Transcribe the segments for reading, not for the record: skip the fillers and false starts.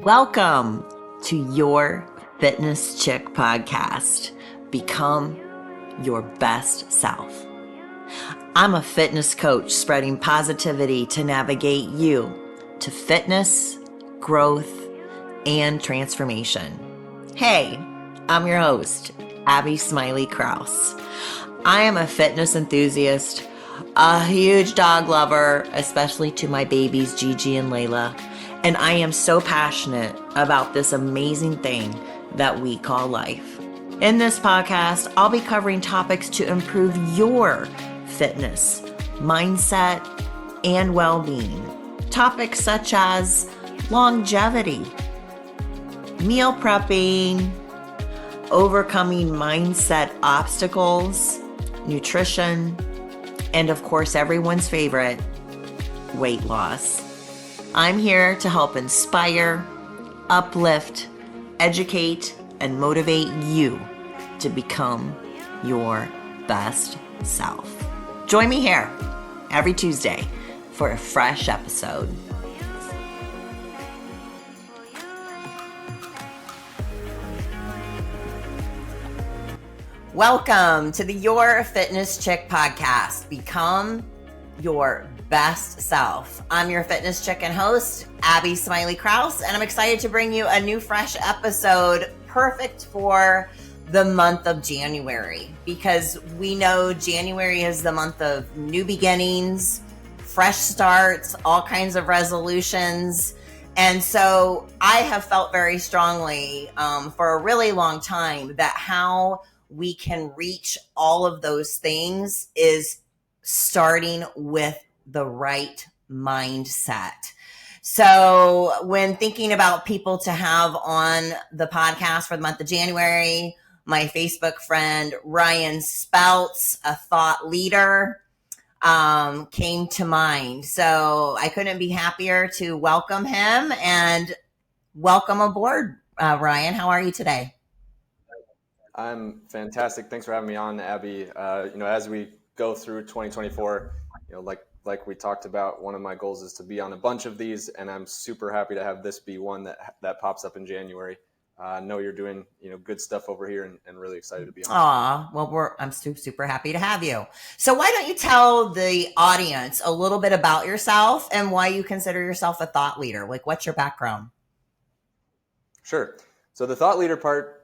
Welcome to Your Fitness Chick podcast. Become your best self. I'm a fitness coach spreading positivity to navigate you to fitness, growth, and transformation. Hey, I'm your host, Abby Smiley Krause. I am a fitness enthusiast, a huge dog lover, especially to my babies Gigi and Layla, and I am so passionate about this amazing thing that we call life. In this podcast, I'll be covering topics to improve your fitness, mindset, and well-being. Topics such as longevity, meal prepping, overcoming mindset obstacles, nutrition, and of course, everyone's favorite, weight loss. I'm here to help inspire, uplift, educate, and motivate you to become your best self. Join me here every Tuesday for a fresh episode. Welcome to the Your Fitness Chick podcast. Become your best self. I'm your fitness chick and host, Abby Smiley Krause, and I'm excited to bring you a new fresh episode perfect for the month of January, because we know January is the month of new beginnings, fresh starts, all kinds of resolutions. And so I have felt very strongly for a really long time that how we can reach all of those things is starting with the right mindset. So when thinking about people to have on the podcast for the month of January, my Facebook friend Ryan Speltz, a thought leader, came to mind. So I couldn't be happier to welcome him and welcome aboard, Ryan. How are you today? I'm fantastic. Thanks for having me on, Abby. As we go through 2024, like we talked about, one of my goals is to be on a bunch of these, and I'm super happy to have this be one that pops up in January. I know you're doing, good stuff over here, and really excited to be on. Aw, well, I'm super happy to have you. So why don't you tell the audience a little bit about yourself and why you consider yourself a thought leader? Like, what's your background? Sure. So the thought leader part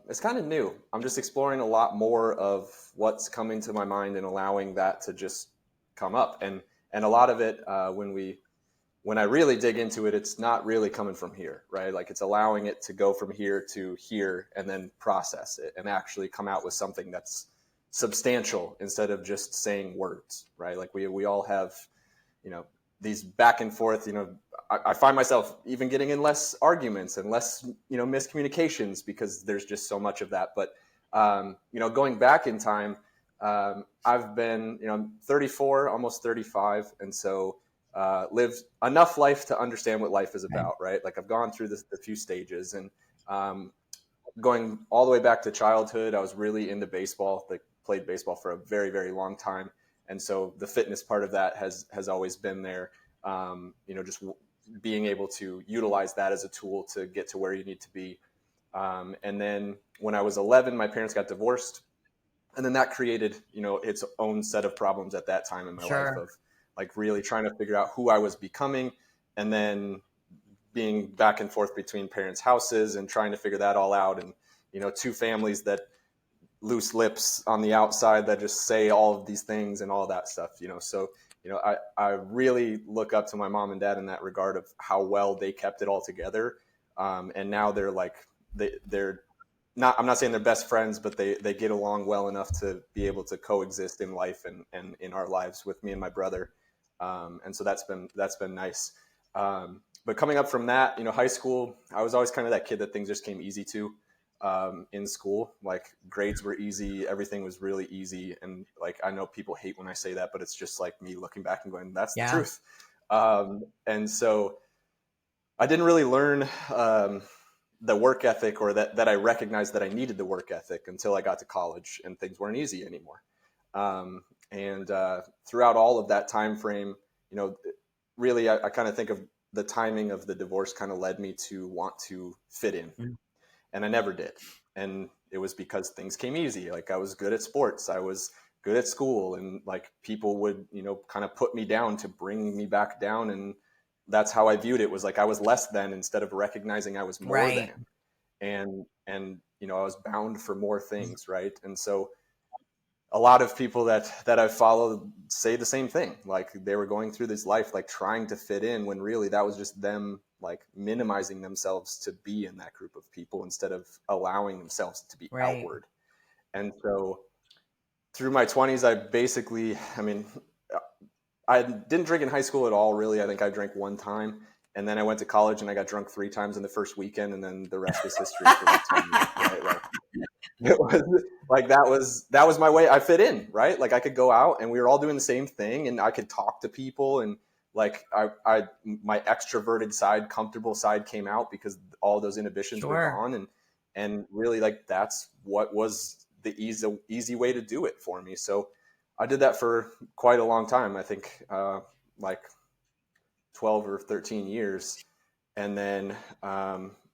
is kind of new. I'm just exploring a lot more of what's coming to my mind and allowing that to just come up. And a lot of it, when I really dig into it, it's not really coming from here, right? Like, it's allowing it to go from here to here and then process it and actually come out with something that's substantial instead of just saying words, right? Like we all have, these back and forth, I find myself even getting in less arguments and less, miscommunications because there's just so much of that. But, going back in time, I've been, I'm 34, almost 35. And so lived enough life to understand what life is about, right? Like, I've gone through the few stages, and going all the way back to childhood, I was really into baseball, like played baseball for a very, very long time. And so the fitness part of that has always been there. Just being able to utilize that as a tool to get to where you need to be. And then when I was 11, my parents got divorced. And then that created, its own set of problems at that time in my life of like really trying to figure out who I was becoming, and then being back and forth between parents' houses and trying to figure that all out. And, two families that loose lips on the outside that just say all of these things and all that stuff, So, I really look up to my mom and dad in that regard of how well they kept it all together. And now they're like, they're not, I'm not saying they're best friends, but they get along well enough to be able to coexist in life and in our lives with me and my brother. And so that's been nice. But coming up from that, high school, I was always kind of that kid that things just came easy to. In school, like grades were easy, everything was really easy. And like, I know people hate when I say that, but it's just like me looking back and going, that's the truth. And so I didn't really learn the work ethic, or that I recognized that I needed the work ethic until I got to college and things weren't easy anymore. And throughout all of that time frame, really, I kind of think of the timing of the divorce kind of led me to want to fit in, and I never did. And it was because things came easy. Like I was good at sports, I was good at school, and like people would, kind of put me down to bring me back down. And that's how I viewed it, was like I was less than, instead of recognizing I was more Right. than. And I was bound for more things, right? And so a lot of people that I've followed say the same thing. Like they were going through this life, like trying to fit in, when really that was just them like minimizing themselves to be in that group of people instead of allowing themselves to be Right. outward. And so through my 20s, I didn't drink in high school at all, really. I think I drank one time. And then I went to college and I got drunk 3 times in the first weekend. And then the rest was history for the 10 years, right? Like, it was like, that was my way. I fit in, right? Like I could go out and we were all doing the same thing, and I could talk to people, and like my extroverted side, comfortable side came out because all those inhibitions were gone. And really, like, that's what was the easy way to do it for me. So I did that for quite a long time. I think like 12 or 13 years. And then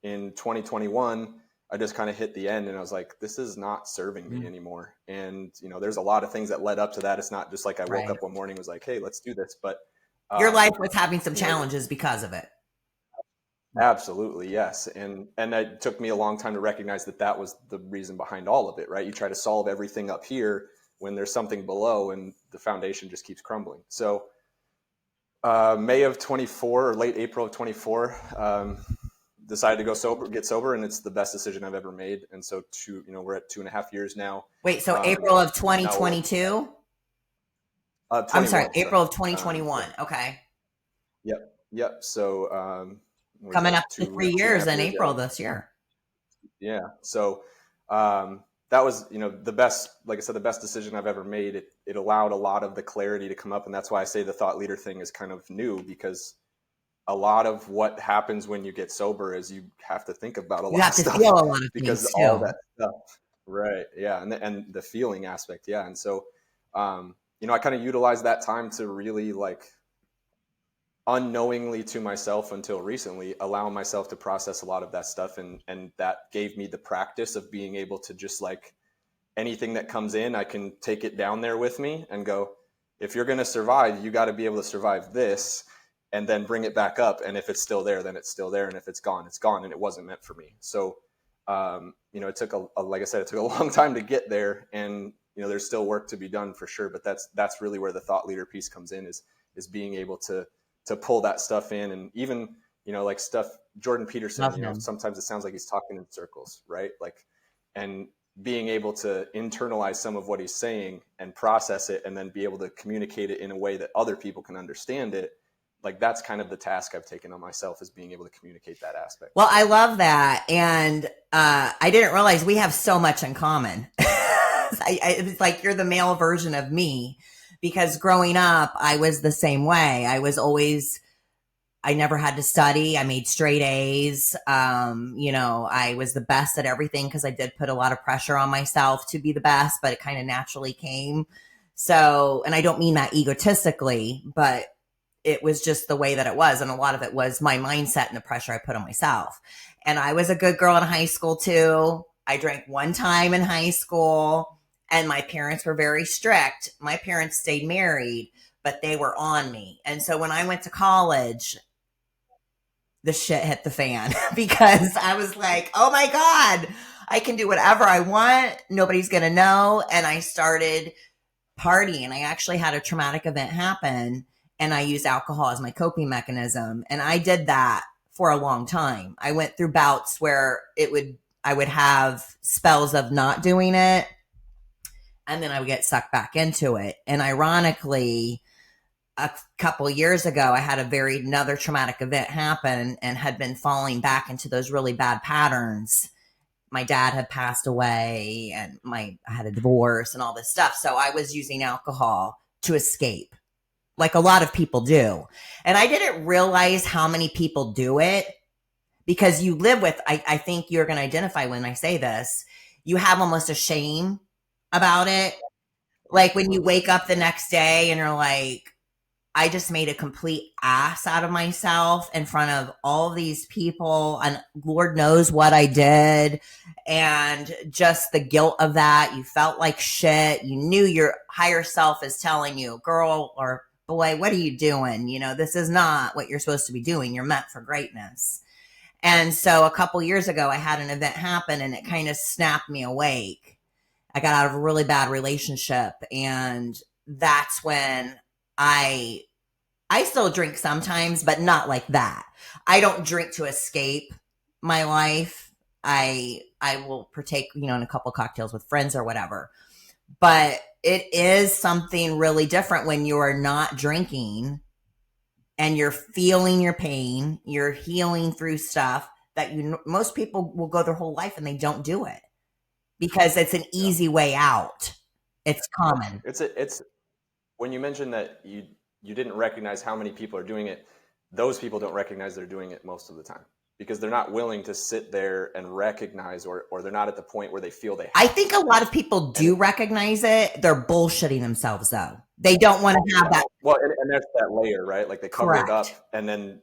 in 2021, I just kind of hit the end, and I was like, this is not serving me anymore. And, there's a lot of things that led up to that. It's not just like I woke up one morning and was like, hey, let's do this. But your life was having some challenges because of it. Absolutely. Yes. And it took me a long time to recognize that was the reason behind all of it, right? You try to solve everything up here when there's something below, and the foundation just keeps crumbling. So May of 24 or late April of 24, decided to get sober, and it's the best decision I've ever made. And so we're at 2.5 years now. Wait, so April of 2022? I'm sorry, April of 2021. Okay. Yep. So coming up to 3 years in April this year. Yeah. So that was, the best, like I said, the best decision I've ever made. It allowed a lot of the clarity to come up. And that's why I say the thought leader thing is kind of new, because a lot of what happens when you get sober is you have to think about a lot of stuff. Feel a lot of because things all too. that stuff. Right. Yeah. And the feeling aspect. Yeah. And so, I kind of utilized that time to really, like, unknowingly to myself until recently, allow myself to process a lot of that stuff. And that gave me the practice of being able to just, like, anything that comes in, I can take it down there with me and go, if you're going to survive, you got to be able to survive this, and then bring it back up. And if it's still there, then it's still there. And if it's gone, it's gone. And it wasn't meant for me. So, it took like I said, it took a long time to get there, and, there's still work to be done for sure. But that's really where the thought leader piece comes in, is being able to pull that stuff in. And even, like stuff, Jordan Peterson, sometimes it sounds like he's talking in circles, right? Like, and being able to internalize some of what he's saying and process it, and then be able to communicate it in a way that other people can understand it. Like, that's kind of the task I've taken on myself, is being able to communicate that aspect. Well, I love that. And I didn't realize we have so much in common. It's like you're the male version of me, because growing up, I was the same way. I never had to study. I made straight A's. I was the best at everything because I did put a lot of pressure on myself to be the best, but it kind of naturally came. So, and I don't mean that egotistically, but it was just the way that it was. And a lot of it was my mindset and the pressure I put on myself. And I was a good girl in high school too. I drank one time in high school, and my parents were very strict. My parents stayed married, but they were on me. And so when I went to college, the shit hit the fan because I was like, oh my God, I can do whatever I want. Nobody's going to know. And I started partying. I actually had a traumatic event happen, and I used alcohol as my coping mechanism. And I did that for a long time. I went through bouts where I would have spells of not doing it, and then I would get sucked back into it. And ironically, a couple years ago, I had another traumatic event happen, and had been falling back into those really bad patterns. My dad had passed away, and I had a divorce and all this stuff. So I was using alcohol to escape, like a lot of people do. And I didn't realize how many people do it, because you live with, I think you're going to identify when I say this, you have almost a shame about it. Like when you wake up the next day and you're like, I just made a complete ass out of myself in front of all these people, and Lord knows what I did. And just the guilt of that, you felt like shit. You knew your higher self is telling you, girl or boy, what are you doing? This is not what you're supposed to be doing. You're meant for greatness. And so a couple years ago, I had an event happen and it kind of snapped me awake. I got out of a really bad relationship, and that's when I I still drink sometimes, but not like that. I don't drink to escape my life. I will partake, in a couple cocktails with friends or whatever. But it is something really different when you are not drinking and you're feeling your pain, you're healing through stuff that most people will go their whole life and they don't do it because it's an easy way out. It's common. It's when you mentioned that you didn't recognize how many people are doing it, those people don't recognize they're doing it most of the time because they're not willing to sit there and recognize, or they're not at the point where they feel they have. I think a lot of people do recognize it. They're bullshitting themselves though. They don't want to have that. Well, and there's that layer, right? Like they cover it up, and then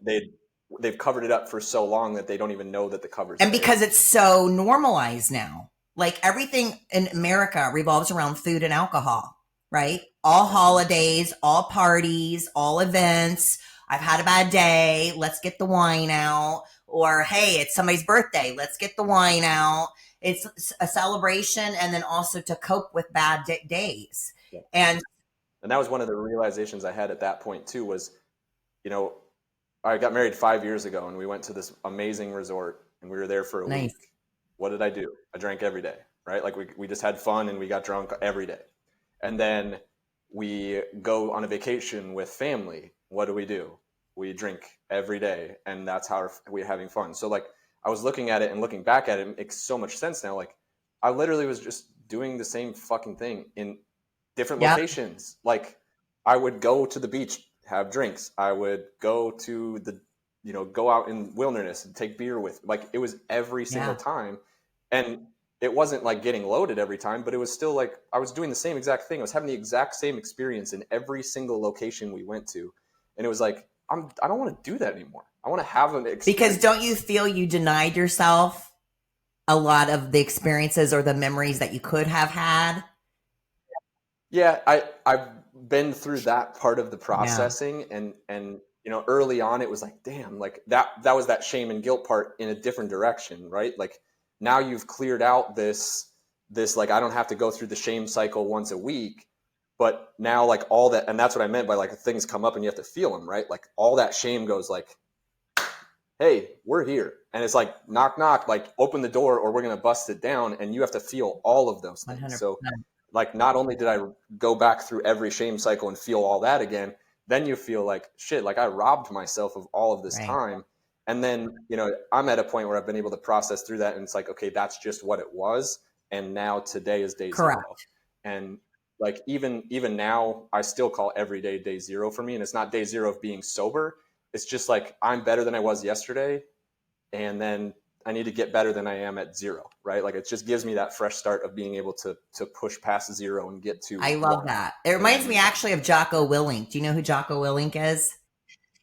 they've covered it up for so long that they don't even know that the cover's And there. because it's so normalized now, like everything in America revolves around food and alcohol, right? All holidays, all parties, all events. I've had a bad day. Let's get the wine out. Or, hey, it's somebody's birthday. Let's get the wine out. It's a celebration, and then also to cope with bad days. Yeah. And that was one of the realizations I had at that point too, was, I got married 5 years ago and we went to this amazing resort and we were there for a week. What did I do? I drank every day, right? Like we just had fun and we got drunk every day. And then we go on a vacation with family. What do? We drink every day, and that's how we're having fun. So like I was looking at it and looking back at it, it makes so much sense now. Like I literally was just doing the same fucking thing in different locations. Like I would go to the beach, have drinks. I would go to go out in wilderness and take beer with. Like it was every single time. And it wasn't like getting loaded every time, but it was still like I was doing the same exact thing. I was having the exact same experience in every single location we went to. And it was like, I don't want to do that anymore. I want to have an experience. Because don't you feel you denied yourself a lot of the experiences or the memories that you could have had? Yeah, I've been through that part of the processing, and early on it was like, damn, like that was that shame and guilt part in a different direction, right? Like now you've cleared out this like I don't have to go through the shame cycle once a week, but now like all that, and that's what I meant by like things come up and you have to feel them, right? Like all that shame goes like, hey, we're here, and it's like knock knock, like open the door or we're gonna bust it down, and you have to feel all of those things. 100%. So like not only did I go back through every shame cycle and feel all that again, then you feel like shit, like I robbed myself of all of this time. And then, I'm at a point where I've been able to process through that, and it's like, okay, that's just what it was. And now today is day zero. And like, even now I still call every day zero for me. And it's not day zero of being sober. It's just like, I'm better than I was yesterday. And then I need to get better than I am at zero, right? Like it just gives me that fresh start of being able to push past zero and get to. I love that. It reminds me actually of Jocko Willink. Do you know who Jocko Willink is?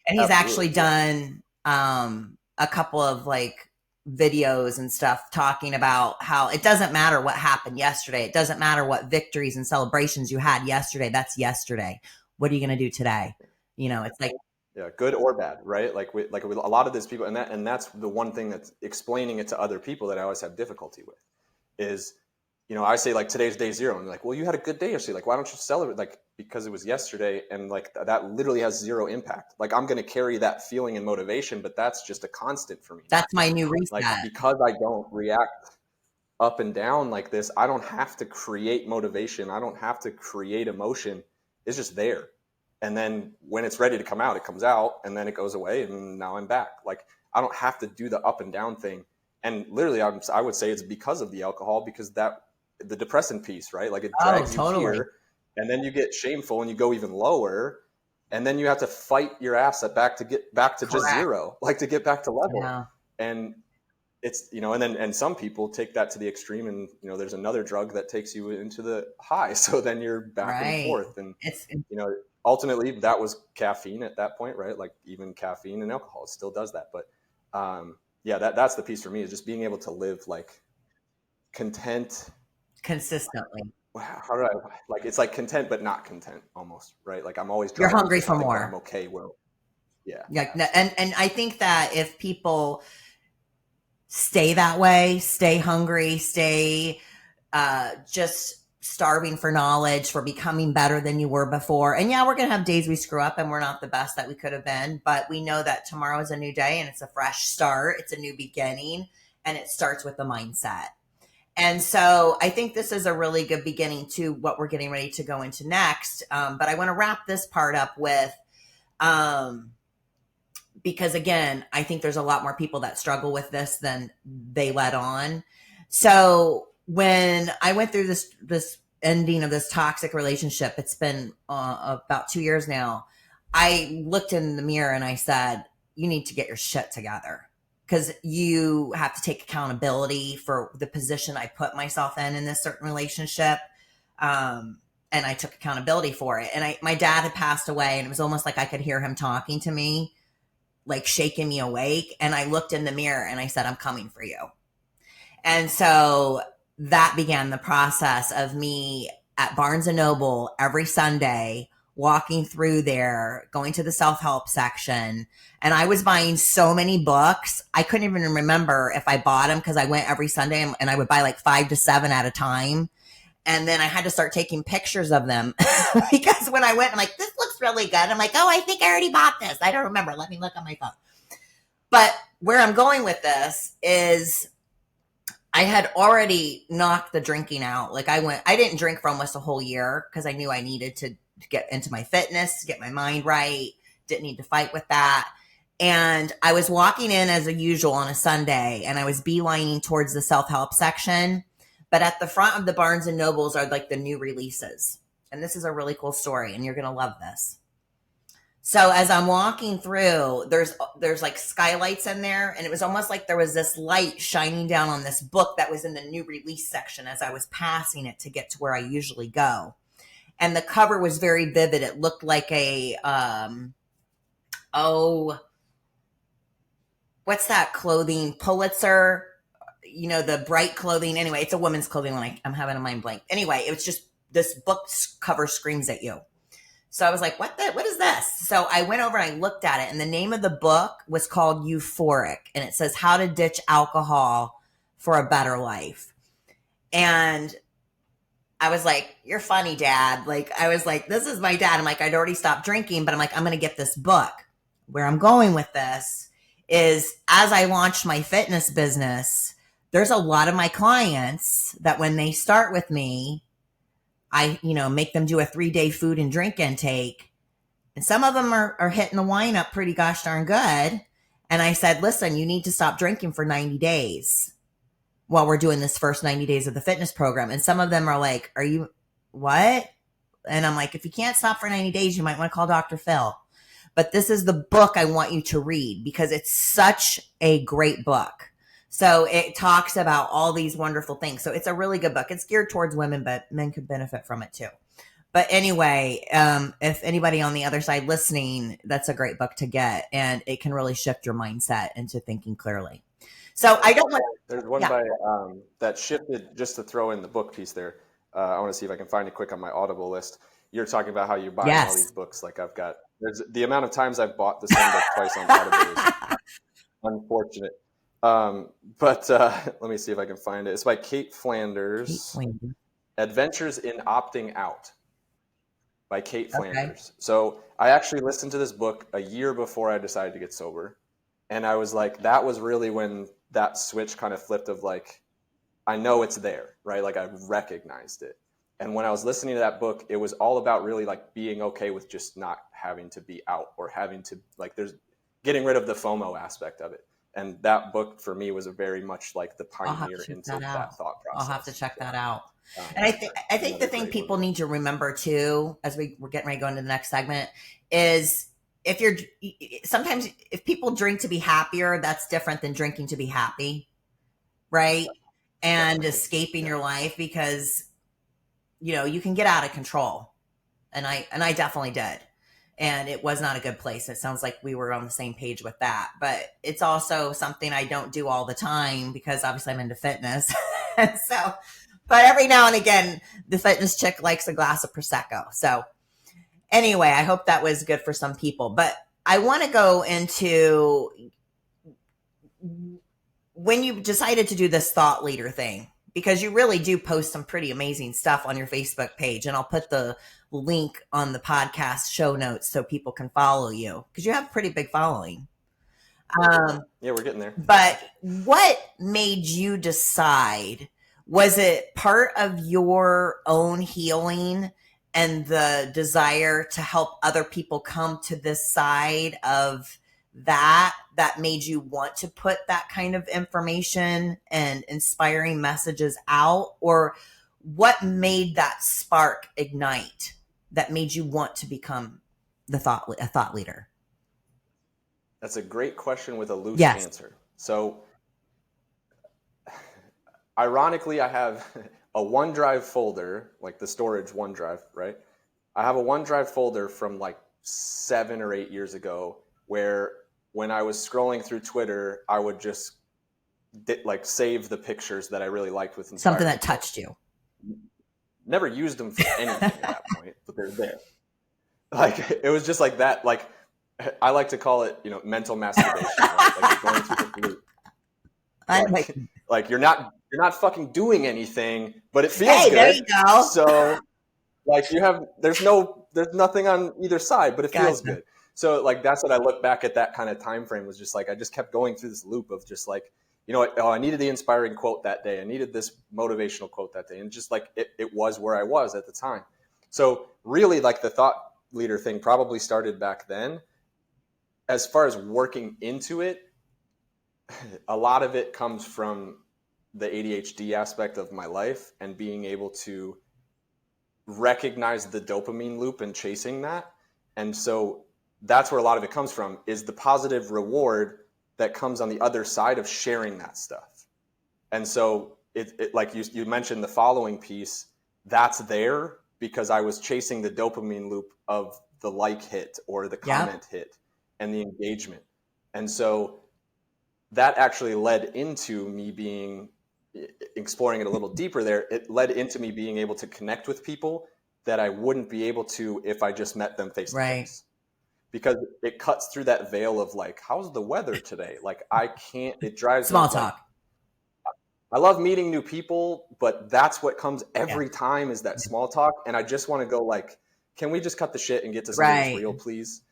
And he's actually done a couple of like videos and stuff talking about how it doesn't matter what happened yesterday. It doesn't matter what victories and celebrations you had yesterday. That's yesterday. What are you going to do today? It's like, yeah, good or bad, right? Like with a lot of these people, and that's the one thing that's explaining it to other people that I always have difficulty with is, I say like today's day zero, and like, well, you had a good day yesterday. Like, why don't you celebrate? Like, because it was yesterday, and like that literally has zero impact. Like, I'm going to carry that feeling and motivation, but that's just a constant for me. That's my new reset. Like, because I don't react up and down like this, I don't have to create motivation. I don't have to create emotion. It's just there. And then when it's ready to come out, it comes out, and then it goes away, and now I'm back. Like, I don't have to do the up and down thing. And literally, I would say it's because of the alcohol, because the depressant piece, right? Like it drags you here, and then you get shameful and you go even lower, and then you have to fight your ass back to get back to just zero, like to get back to level. Yeah. And it's, and some people take that to the extreme, and, there's another drug that takes you into the high. So then you're back and forth, and, ultimately that was caffeine at that point, right? Like even caffeine and alcohol still does that. But yeah, that's the piece for me, is just being able to live like content. consistently. How do I, like, it's like content but not content almost, right? Like I'm always You're driving hungry for for something, but I'm more. okay. Well, yeah, Like, absolutely. and I think that if people stay that way, stay hungry, stay just starving for knowledge, for becoming better than you were before. And yeah, we're going to have days we screw up and we're not the best that we could have been, but we know that tomorrow is a new day and it's a fresh start. It's a new beginning, and it starts with the mindset. And so I think this is a really good beginning to what we're getting ready to go into next. But I want to wrap this part up with, um, because again, I think there's a lot more people that struggle with this than they let on. So when I went through this ending of this toxic relationship, it's been about 2 years now. I looked in the mirror and I said, "You need to get your shit together." Because you have to take accountability for the position I put myself in this certain relationship. And I took accountability for it. And my dad had passed away, and it was almost like I could hear him talking to me, like shaking me awake. And I looked in the mirror and I said, "I'm coming for you." And so that began the process of me at Barnes and Noble every Sunday, walking through there, going to the self-help section. And I was buying so many books. I couldn't even remember if I bought them, because I went every Sunday and I would buy like 5 to 7 at a time. And then I had to start taking pictures of them because when I went, I'm like, "This looks really good." I'm like, "Oh, I think I already bought this. I don't remember. Let me look on my phone." But where I'm going with this is I had already knocked the drinking out. Like I didn't drink for almost a whole year because I knew I needed to get into my fitness, to get my mind right. Didn't need to fight with that. And I was walking in as usual on a Sunday, and I was beelining towards the self-help section. But at the front of the Barnes and Nobles are like the new releases. And this is a really cool story, and you're going to love this. So as I'm walking through, there's like skylights in there, and it was almost like there was this light shining down on this book that was in the new release section as I was passing it to get to where I usually go. And the cover was very vivid. It looked like a oh, what's that clothing? Pulitzer, the bright clothing. Anyway, it's a woman's clothing line. I'm having a mind blank. Anyway, it was just, this book cover screams at you. So I was like, what is this? So I went over and I looked at it, and the name of the book was called Euphoric, and it says How to Ditch Alcohol for a Better Life. And I was like, "You're funny, Dad." Like, I was like, this is my dad. I'm like, I'd already stopped drinking, but I'm like, I'm going to get this book. Where I'm going with this is, as I launched my fitness business, there's a lot of my clients that when they start with me, I, make them do a 3-day food and drink intake. And some of them are hitting the wine up pretty gosh darn good. And I said, "Listen, you need to stop drinking for 90 days while we're doing this first 90 days of the fitness program." And some of them are like, "Are you, what?" And I'm like, "If you can't stop for 90 days, you might want to call Dr. Phil." But this is the book I want you to read because it's such a great book. So it talks about all these wonderful things. So it's a really good book. It's geared towards women, but men could benefit from it too. But anyway, if anybody on the other side listening, that's a great book to get, and it can really shift your mindset into thinking clearly. So I don't want. There's one Yeah. by that shifted, just to throw in the book piece there. I want to see if I can find it quick on my Audible list. You're talking about how you're buying all these Yes. books. Like there's the amount of times I've bought the same book twice on Audible is unfortunate. But let me see if I can find it. It's by Kate Flanders, Adventures in Opting Out, by Kate Flanders. So I actually listened to this book a year before I decided to get sober. And I was like, that was really when that switch kind of flipped of like, I know it's there, right? Like I recognized it. And when I was listening to that book, it was all about really like being okay with just not having to be out, or having to, like, there's getting rid of the FOMO aspect of it. And that book for me was a very much like the pioneer into that thought process. I'll have to check that out. And I think the thing people need to remember too, as we're getting ready to go into the next segment, is sometimes if people drink to be happier, that's different than drinking to be happy, right? And escaping your life, because you can get out of control, and I definitely did. and it was not a good place. It sounds like we were on the same page with that, but it's also something I don't do all the time because obviously I'm into fitness. And so, but every now and again, the fitness chick likes a glass of Prosecco. So anyway, I hope that was good for some people, but I want to go into when you decided to do this thought leader thing, because you really do post some pretty amazing stuff on your Facebook page. And I'll put the link on the podcast show notes so people can follow you because you have a pretty big following. Yeah, we're getting there. But what made you decide? Was it part of your own healing and the desire to help other people come to this side of that made you want to put that kind of information and inspiring messages out? Or what made that spark ignite that made you want to become a thought leader? That's a great question with a loose Yes. answer. So ironically, I have a OneDrive folder, like the storage OneDrive, right? I have a OneDrive folder from like 7 or 8 years ago where when I was scrolling through Twitter, I would just like save the pictures that I really liked with inspired Something that people. touched you. Never used them for anything at that point, but they're there. Like it was just like that. Like I like to call it, mental masturbation. Right? Like you're going through the loop. Like you're not fucking doing anything, but it feels good. There you go. So like there's nothing on either side, but it feels good. So like that's what I look back at that kind of time frame was just like I just kept going through this loop of just like, I needed the inspiring quote that day. I needed this motivational quote that day. And just like it was where I was at the time. So really like the thought leader thing probably started back then. As far as working into it, a lot of it comes from the ADHD aspect of my life and being able to recognize the dopamine loop and chasing that. And so that's where a lot of it comes from, is the positive reward that comes on the other side of sharing that stuff. And so it like you mentioned the following piece, that's there because I was chasing the dopamine loop of the like hit or the comment hit and the engagement. And so that actually led into me exploring it a little deeper there. It led into me being able to connect with people that I wouldn't be able to if I just met them face to face. Because it cuts through that veil of like, how's the weather today? Like it drives small me, talk. I love meeting new people, but that's what comes every time is that small talk. And I just want to go like, can we just cut the shit and get to something that's real, please?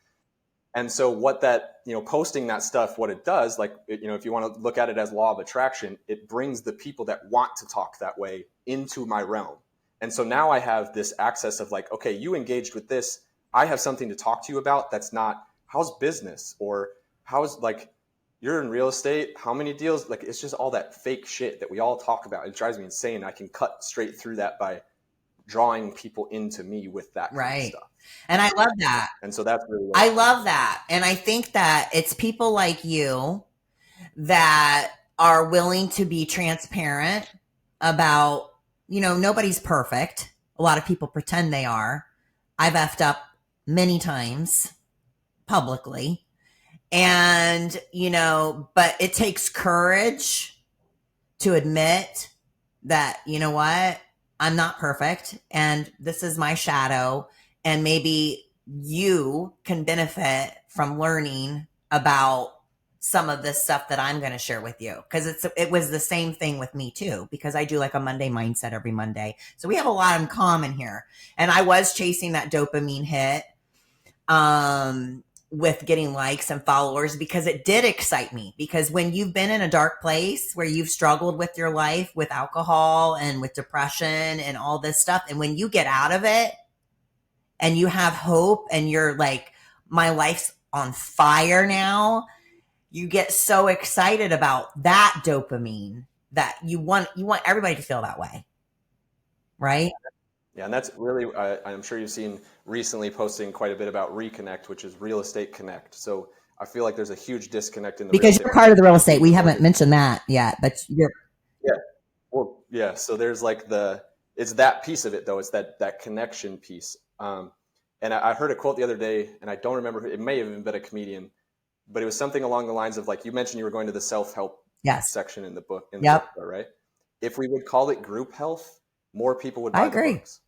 And so what that, posting that stuff, what it does, like, if you want to look at it as law of attraction, it brings the people that want to talk that way into my realm. And so now I have this access of like, okay, you engaged with this. I have something to talk to you about that's not how's business or how's like you're in real estate, how many deals, like it's just all that fake shit that we all talk about. It drives me insane. I can cut straight through that by drawing people into me with that kind of stuff. And I love that. And so that's really I love that. And I think that it's people like you that are willing to be transparent about, nobody's perfect. A lot of people pretend they are. I've effed up many times publicly. And, but it takes courage to admit that, you know what, I'm not perfect and this is my shadow. And maybe you can benefit from learning about some of this stuff that I'm going to share with you. Because it was the same thing with me too, because I do like a Monday mindset every Monday. So we have a lot in common here. And I was chasing that dopamine hit with getting likes and followers because it did excite me. Because when you've been in a dark place where you've struggled with your life, with alcohol and with depression and all this stuff, and when you get out of it and you have hope and you're like, my life's on fire now, you get so excited about that dopamine that you want everybody to feel that way. Right? Yeah. And that's really, I'm sure you've seen recently posting quite a bit about Reconnect, which is Real Estate Connect. So I feel like there's a huge disconnect in the because you're part of the real estate. We haven't mentioned that yet, but you're. Yeah. Well, yeah. So there's like it's that piece of it though. It's that connection piece. And I heard a quote the other day, and I don't remember, it may have even been a comedian, but it was something along the lines of like, you mentioned you were going to the self-help Yes. section in the book, Yep. right? If we would call it group health, more people would I buy the agree. books,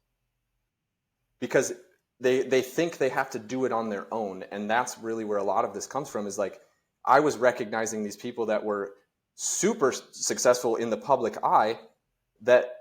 because they think they have to do it on their own. And that's really where a lot of this comes from, is like, I was recognizing these people that were super successful in the public eye that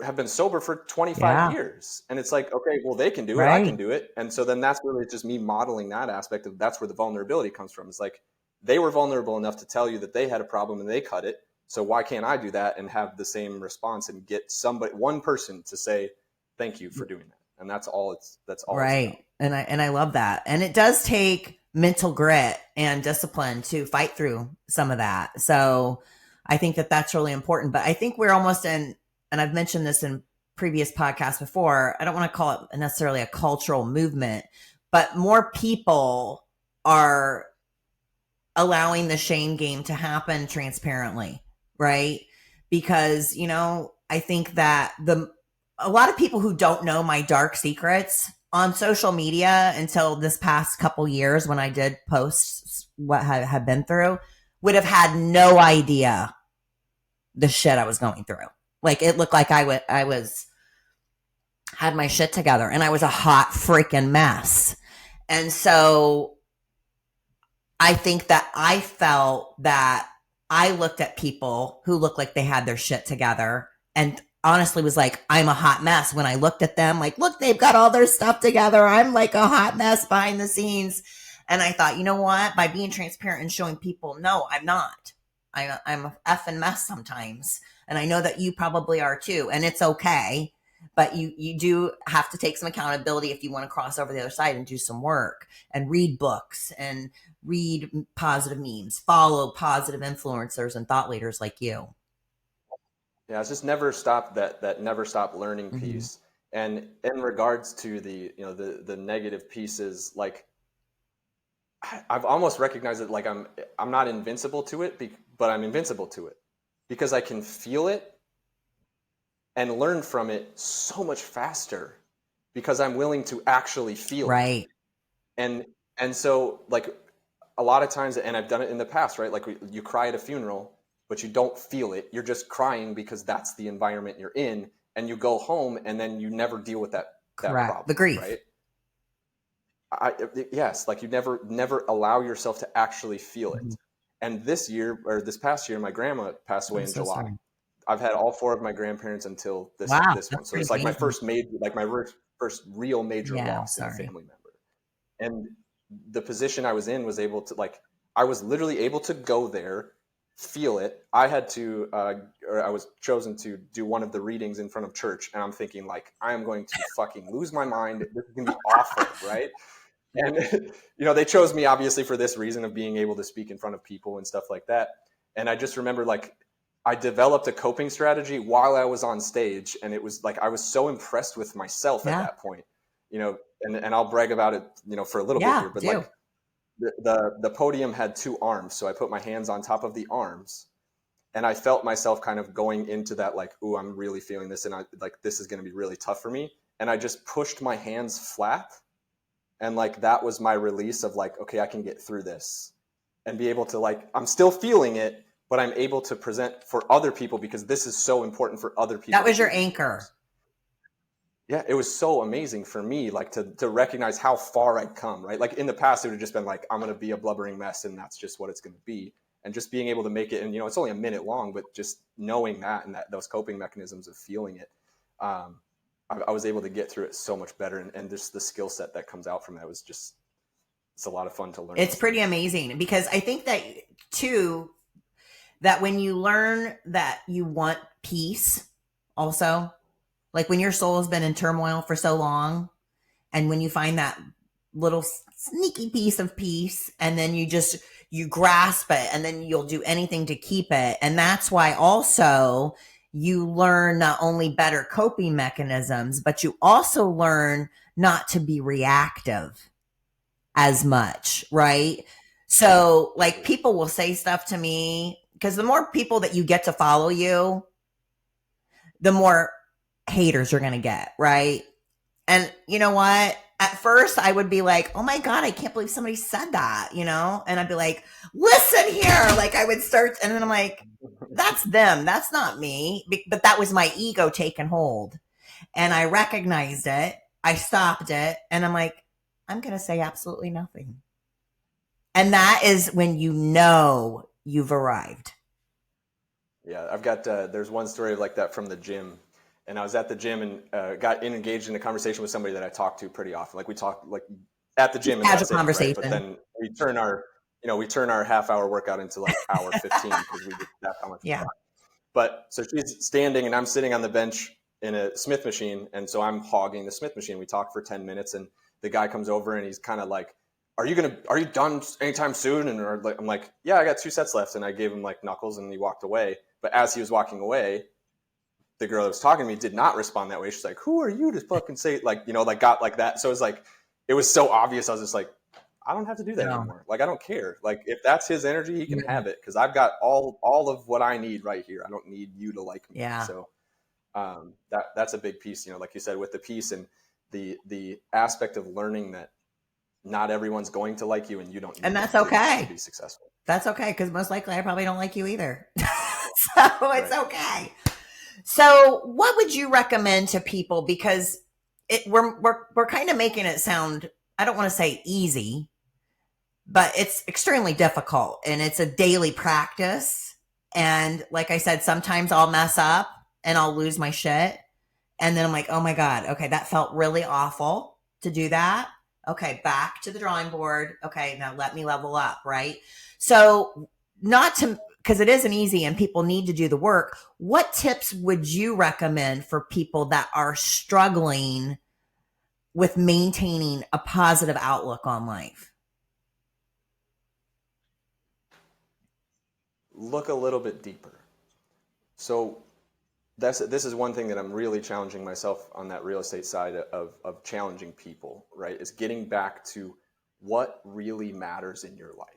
have been sober for 25 years. And it's like, okay, well, they can do it. I can do it. And so then that's really just me modeling that aspect of, that's where the vulnerability comes from. It's like, they were vulnerable enough to tell you that they had a problem and they cut it. So why can't I do that and have the same response and get somebody, one person, to say, thank you for doing that? And that's all it's right. And I love that. And it does take mental grit and discipline to fight through some of that. So I think that that's really important. But I think we're almost in, and I've mentioned this in previous podcasts before, I don't want to call it necessarily a cultural movement, but more people are allowing the shame game to happen transparently, right? Because, you know, I think that a lot of people who don't know my dark secrets on social media until this past couple years, when I did post what I had been through, would have had no idea the shit I was going through. Like, it looked like I was had my shit together, and I was a hot freaking mess. And so I think that I felt that I looked at people who looked like they had their shit together, and honestly was like, I'm a hot mess. When I looked at them, like, look, they've got all their stuff together. I'm like a hot mess behind the scenes. And I thought, you know what? By being transparent and showing people, no, I'm not. I'm a effing mess sometimes. And I know that you probably are too. And it's okay. But you do have to take some accountability if you want to cross over the other side and do some work and read books and read positive memes, follow positive influencers and thought leaders like you. Yeah, it's just never stop that never stop learning piece. And in regards to the, you know, the negative pieces, like, I've almost recognized that, like, I'm not invincible to it, but I'm invincible to it, because I can feel it and learn from it so much faster, because I'm willing to actually feel it. And so, like, a lot of times, and I've done it in the past, right? Like, you cry at a funeral, but you don't feel it. You're just crying because that's the environment you're in, and you go home and then you never deal with that problem. The grief. Right? Yes, like, you never allow yourself to actually feel it. And this past year, my grandma passed away in July. Sorry. I've had all 4 of my grandparents until this one. So it's like my first first real major loss in a family member. And the position I was in was able to, like, I was literally able to go there, feel it. I had to, or I was chosen to do one of the readings in front of church. And I'm thinking, like, I am going to fucking lose my mind. This is going to be awful, right? And, you know, they chose me obviously for this reason of being able to speak in front of people and stuff like that. And I just remember, like, I developed a coping strategy while I was on stage. And it was like, I was so impressed with myself at that point, you know, and I'll brag about it, you know, for a little bit here, but like, the podium had 2 arms. So I put my hands on top of the arms, and I felt myself kind of going into that, like, ooh, I'm really feeling this. And this is going to be really tough for me. And I just pushed my hands flat. And, like, that was my release of, like, okay, I can get through this and be able to, like, I'm still feeling it, but I'm able to present for other people, because this is so important for other people. That was your anchor. Yeah, it was so amazing for me, like, to recognize how far I'd come, right? Like, in the past, it would have just been like, I'm going to be a blubbering mess, and that's just what it's going to be. And just being able to make it, and, you know, it's only a minute long, but just knowing that, and those coping mechanisms of feeling it, I was able to get through it so much better. And just the skill set that comes out from that was just, it's a lot of fun to learn. It's pretty amazing, because I think that too, that when you learn that you want peace also, like when your soul has been in turmoil for so long, and when you find that little sneaky piece of peace, and then you grasp it, and then you'll do anything to keep it. And that's why also you learn not only better coping mechanisms, but you also learn not to be reactive as much, right? So, like, people will say stuff to me, because the more people that you get to follow you, the more haters you're going to get, right? And you know what? at first I would be like, oh my God, I can't believe somebody said that, you know? And I'd be like, listen here. Like I would start, and then I'm like, that's them. That's not me. But that was my ego taking hold. And I recognized it. I stopped it. And I'm like, I'm going to say absolutely nothing. And that is when you know you've arrived. Yeah, I've got, there's one story like that from the gym. And I was at the gym and got engaged in a conversation with somebody that I talk to pretty often. Like we talk like at the gym and Casual that's it, right? conversation. But then we turn our half-hour workout into like hour 15 because that's how much we talk. But so she's standing and I'm sitting on the bench in a Smith machine. And so I'm hogging the Smith machine. We talk for 10 minutes and the guy comes over and he's kind of like, are you done anytime soon? And I'm like, yeah, I got 2 sets left. And I gave him like knuckles and he walked away. But as he was walking away, the girl that was talking to me did not respond that way. She's like, who are you to fucking say, like, you know, like got like that. So it was like, it was so obvious. I was just like, I don't have to do that anymore. Like, I don't care. Like, if that's his energy, he can have it. Cause I've got all of what I need right here. I don't need you to like me. Yeah. So that's a big piece, you know, like you said, with the piece and the aspect of learning that not everyone's going to like you and you don't need and that's okay to be successful. That's okay. Cause most likely I probably don't like you either. So it's okay. So what would you recommend to people? Because we're kind of making it sound, I don't want to say easy, but it's extremely difficult and it's a daily practice. And like I said, sometimes I'll mess up and I'll lose my shit. And then I'm like, oh my God, okay, that felt really awful to do that. Okay, back to the drawing board. Okay, now let me level up, right? So not to, because it isn't easy and people need to do the work. What tips would you recommend for people that are struggling with maintaining a positive outlook on life? Look a little bit deeper. So this is one thing that I'm really challenging myself on that real estate side of challenging people, right? Is getting back to what really matters in your life.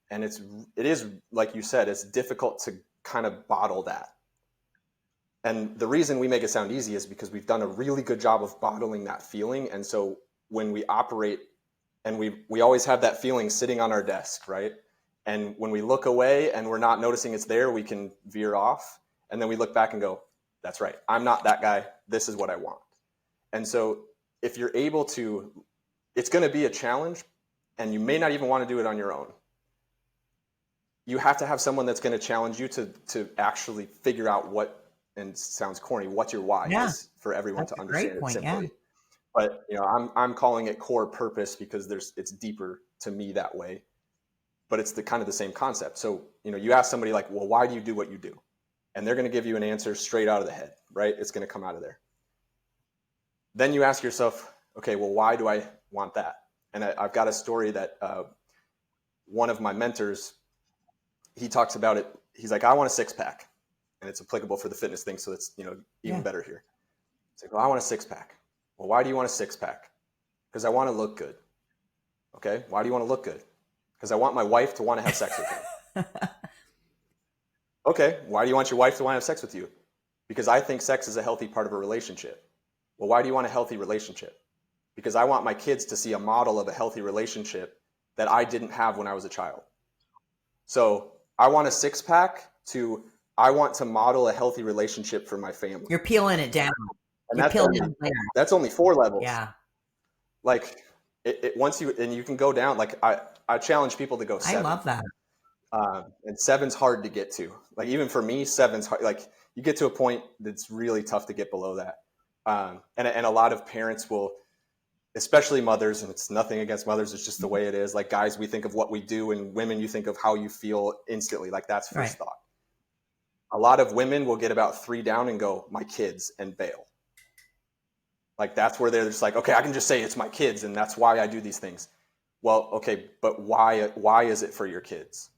And it is, like you said, it's difficult to kind of bottle that. And the reason we make it sound easy is because we've done a really good job of bottling that feeling. And so when we operate and we always have that feeling sitting on our desk, right? And when we look away and we're not noticing it's there, we can veer off. And then we look back and go, that's right. I'm not that guy. This is what I want. And so if you're able to, it's going to be a challenge and you may not even want to do it on your own. You have to have someone that's going to challenge you to actually figure out what, and it sounds corny, what your why is for everyone to understand it simply. Yeah. But you know, I'm calling it core purpose because it's deeper to me that way. But it's the kind of the same concept. So, you know, you ask somebody like, well, why do you do what you do? And they're going to give you an answer straight out of the head, right? It's going to come out of there. Then you ask yourself, okay, well, why do I want that? And I've got a story that one of my mentors, he talks about it. He's like, I want a 6-pack. And it's applicable for the fitness thing. So it's, you know, even better here. It's like, well, I want a 6-pack. Well, why do you want a 6-pack? Because I want to look good. Okay. Why do you want to look good? Because I want my wife to want to have sex with me. Okay. Why do you want your wife to want to have sex with you? Because I think sex is a healthy part of a relationship. Well, why do you want a healthy relationship? Because I want my kids to see a model of a healthy relationship that I didn't have when I was a child. So I want a 6-pack I want to model a healthy relationship for my family. You're peeling it down. And that's only 4 levels. Yeah. Like once you can go down, like I challenge people to go 7. I love that. And 7's hard to get to. Like even for me, 7's hard. Like you get to a point that's really tough to get below that. And a lot of parents will, especially mothers, and it's nothing against mothers, it's just the way it is. Like guys, we think of what we do, and women, you think of how you feel instantly. Like that's first thought. A lot of women will get about 3 down and go, my kids, and bail. Like that's where they're just like, okay, I can just say it's my kids and that's why I do these things. Well, okay, but why is it for your kids?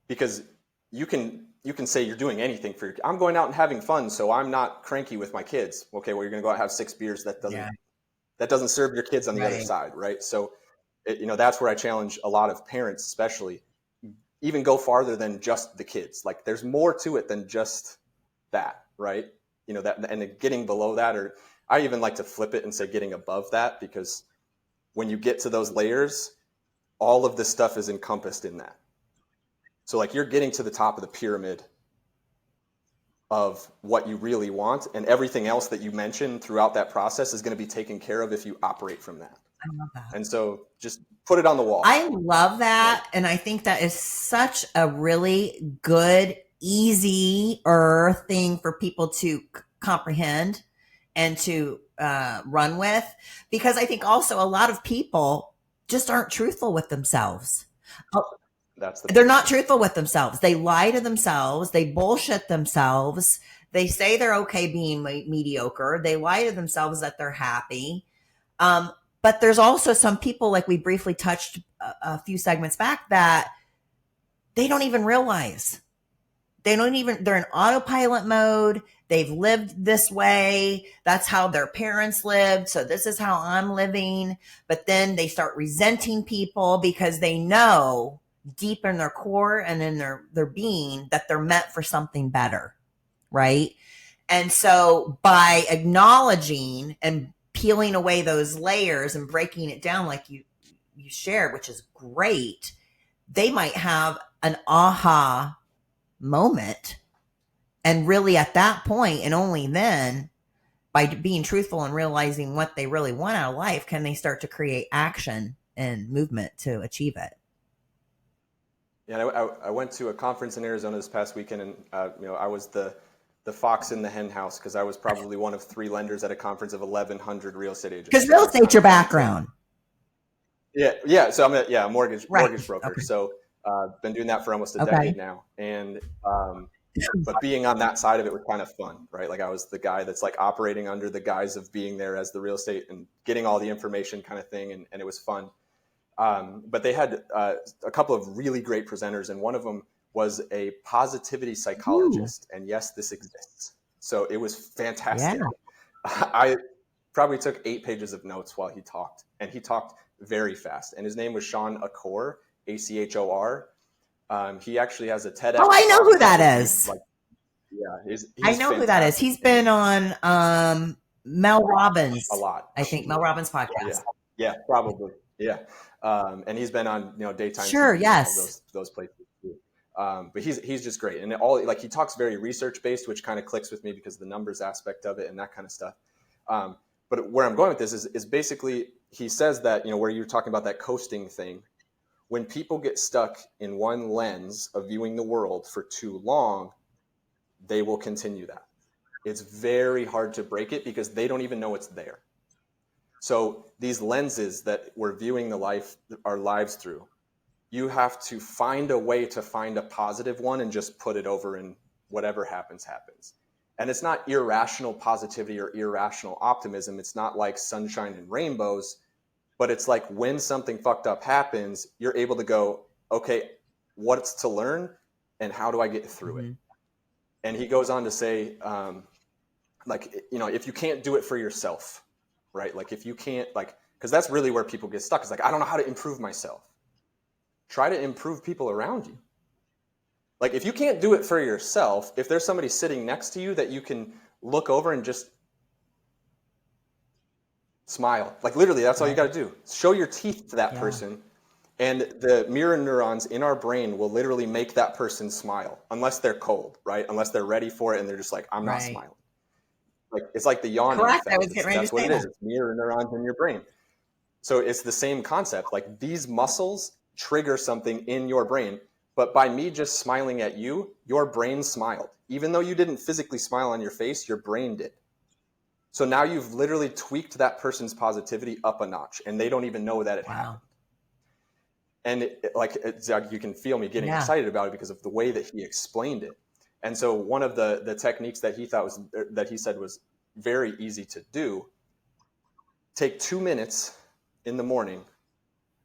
Because you can say you're doing anything for I'm going out and having fun, so I'm not cranky with my kids. Okay, well, you're going to go out and have 6 beers. That doesn't serve your kids on the other side, right? So, that's where I challenge a lot of parents, especially, even go farther than just the kids. Like there's more to it than just that, right? That, and getting below that, or I even like to flip it and say getting above that, because when you get to those layers, all of this stuff is encompassed in that. So like you're getting to the top of the pyramid of what you really want, and everything else that you mentioned throughout that process is going to be taken care of if you operate from that. I love that. And so just put it on the wall. I love that. And I think that is such a really good, easier thing for people to comprehend and to run with. Because I think also a lot of people just aren't truthful with themselves. They're not truthful with themselves. They lie to themselves. They bullshit themselves. They say they're okay being mediocre. They lie to themselves that they're happy. But there's also some people, like we briefly touched a few segments back, that they don't even realize. They're in autopilot mode. They've lived this way. That's how their parents lived. So this is how I'm living. But then they start resenting people because they know deep in their core and in their being that they're meant for something better. Right. And so by acknowledging and peeling away those layers and breaking it down like you shared, which is great, they might have an aha moment. And really at that point, and only then, by being truthful and realizing what they really want out of life, can they start to create action and movement to achieve it. Yeah, I went to a conference in Arizona this past weekend, and I was the fox in the hen house because I was probably one of 3 lenders at a conference of 1,100 real estate agents. Because real estate's your background. Yeah. So I'm a mortgage broker. Okay. So been doing that for almost a decade now, and but being on that side of it was kind of fun, right? Like I was the guy that's like operating under the guise of being there as the real estate and getting all the information kind of thing, and it was fun. But they had a couple of really great presenters, and one of them was a positivity psychologist. Ooh. And yes, this exists. So it was fantastic. Yeah. I probably took 8 pages of notes while he talked, and he talked very fast. And his name was Sean Achor, Achor. He actually has a TEDx. Oh, I know who that is. He's I know who that is. He's been on Mel Robbins a lot. I think Mel Robbins podcast. Yeah, probably. Yeah. And he's been on, daytime. Sure. TV, yes. Those places too. But he's just great. And he talks very research based, which kind of clicks with me because of the numbers aspect of it and that kind of stuff. But where I'm going with this is basically, he says that, where you're talking about that coasting thing, when people get stuck in one lens of viewing the world for too long, they will continue that. It's very hard to break it because they don't even know it's there. So these lenses that we're viewing our lives through, you have to find a way to find a positive one and just put it over, and whatever happens, happens. And it's not irrational positivity or irrational optimism. It's not like sunshine and rainbows, but it's like when something fucked up happens, you're able to go, okay, what's to learn and how do I get through it? And he goes on to say, if you can't do it for yourself, right? Like if you can't, because that's really where people get stuck. It's like, I don't know how to improve myself. Try to improve people around you. Like if you can't do it for yourself, if there's somebody sitting next to you that you can look over and just smile, like literally that's all you got to do. Show your teeth to that person, and the mirror neurons in our brain will literally make that person smile, unless they're cold, right? Unless they're ready for it and they're just like, I'm not smiling. Like it's like the yawning effect. I was getting ready that's to what say it that. is. It's mirror neurons in your brain. So it's the same concept. Like these muscles trigger something in your brain, but by me just smiling at you, your brain smiled. Even though you didn't physically smile on your face, your brain did. So now you've literally tweaked that person's positivity up a notch, and they don't even know that it happened. And you can feel me getting excited about it because of the way that he explained it. And so one of the techniques that he said was very easy to do, take 2 minutes in the morning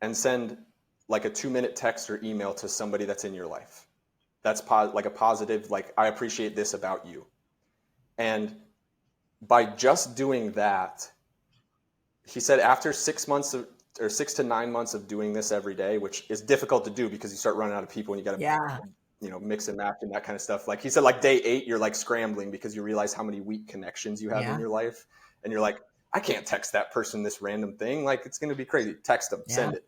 and send like a 2-minute text or email to somebody that's in your life. That's like a positive, like, I appreciate this about you. And by just doing that, he said after 6 to 9 months of doing this every day, which is difficult to do because you start running out of people and you got to mix and match and that kind of stuff. Like he said, like day 8, you're like scrambling because you realize how many weak connections you have in your life. And you're like, I can't text that person this random thing. Like, it's going to be crazy. Text them, send it.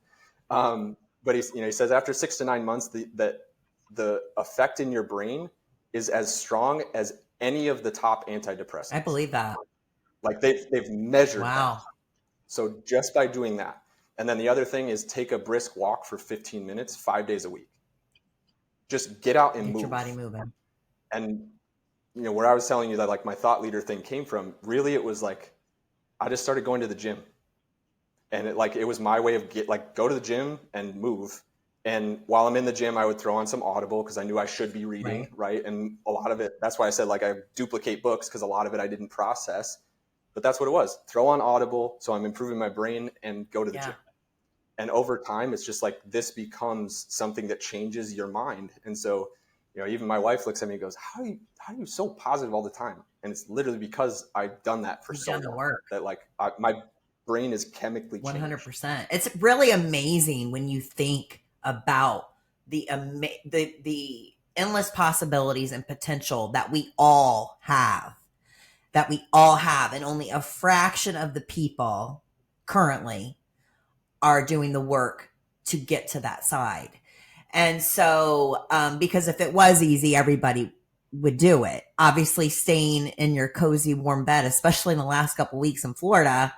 But he says after 6 to 9 months, the effect in your brain is as strong as any of the top antidepressants. I believe that. Like they've measured Wow. that. So just by doing that. And then the other thing is take a brisk walk for 15 minutes, 5 days a week. Just get out and move. Get your body moving. And, where I was telling you that like my thought leader thing came from, really it was like, I just started going to the gym. And it was my way of go to the gym and move. And while I'm in the gym, I would throw on some Audible because I knew I should be reading, right? And a lot of it, that's why I said I duplicate books because a lot of it I didn't process. But that's what it was. Throw on Audible so I'm improving my brain and go to the gym. And over time, it's just this becomes something that changes your mind. And so, even my wife looks at me and goes, how are you so positive all the time? And it's literally because I've done that for so long. The work. That my brain is chemically changed. 100%. It's really amazing when you think about the endless possibilities and potential that we all have. And only a fraction of the people currently are doing the work to get to that side. And so, because if it was easy, everybody would do it. Obviously, staying in your cozy, warm bed, especially in the last couple of weeks in Florida,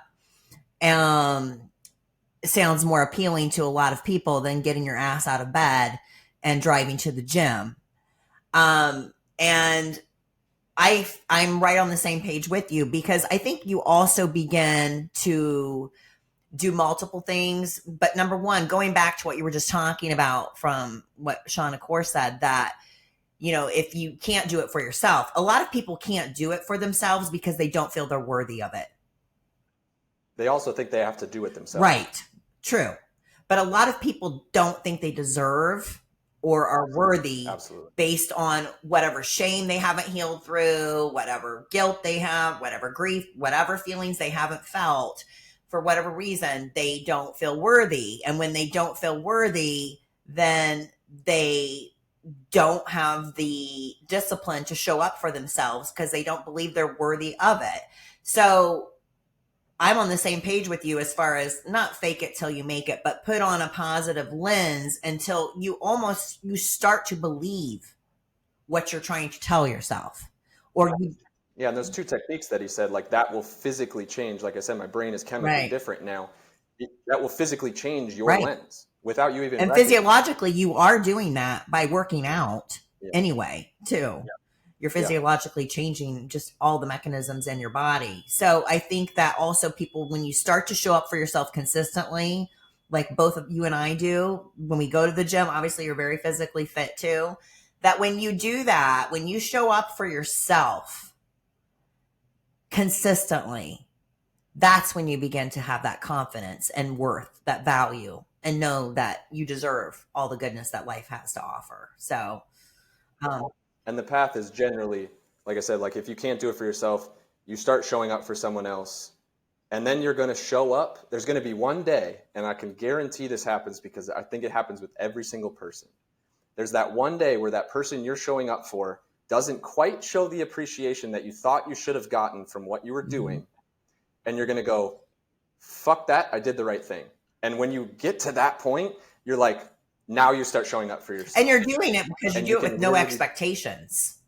sounds more appealing to a lot of people than getting your ass out of bed and driving to the gym. And I'm right on the same page with you, because I think you also begin to do multiple things. But number one, going back to what you were just talking about from what Shauna Core said, that, if you can't do it for yourself, a lot of people can't do it for themselves because they don't feel they're worthy of it. They also think they have to do it themselves. Right. True. But a lot of people don't think they deserve or are worthy. Absolutely. Based on whatever shame they haven't healed through, whatever guilt they have, whatever grief, whatever feelings they haven't felt. For whatever reason, they don't feel worthy. And when they don't feel worthy, then they don't have the discipline to show up for themselves because they don't believe they're worthy of it. So I'm on the same page with you as far as not fake it till you make it, but put on a positive lens until you start to believe what you're trying to tell yourself. Yeah, and those two techniques that he said, that will physically change. Like I said, my brain is chemically different now. That will physically change your lens without you even. And physiologically, you are doing that by working out anyway, too. Yeah. You're physiologically changing just all the mechanisms in your body. So I think that also people, when you start to show up for yourself consistently, like both of you and I do, when we go to the gym, obviously you're very physically fit too, that when you do that, when you show up for yourself consistently, that's when you begin to have that confidence and worth, that value, and know that you deserve all the goodness that life has to offer. So, and the path is generally, like I said, if you can't do it for yourself, you start showing up for someone else, and then you're going to show up. There's going to be one day, and I can guarantee this happens because I think it happens with every single person. There's that one day where that person you're showing up for doesn't quite show the appreciation that you thought you should have gotten from what you were doing. And you're going to go, fuck that, I did the right thing. And when you get to that point, you're like, now you start showing up for yourself. And you're doing it because you do it with no expectations.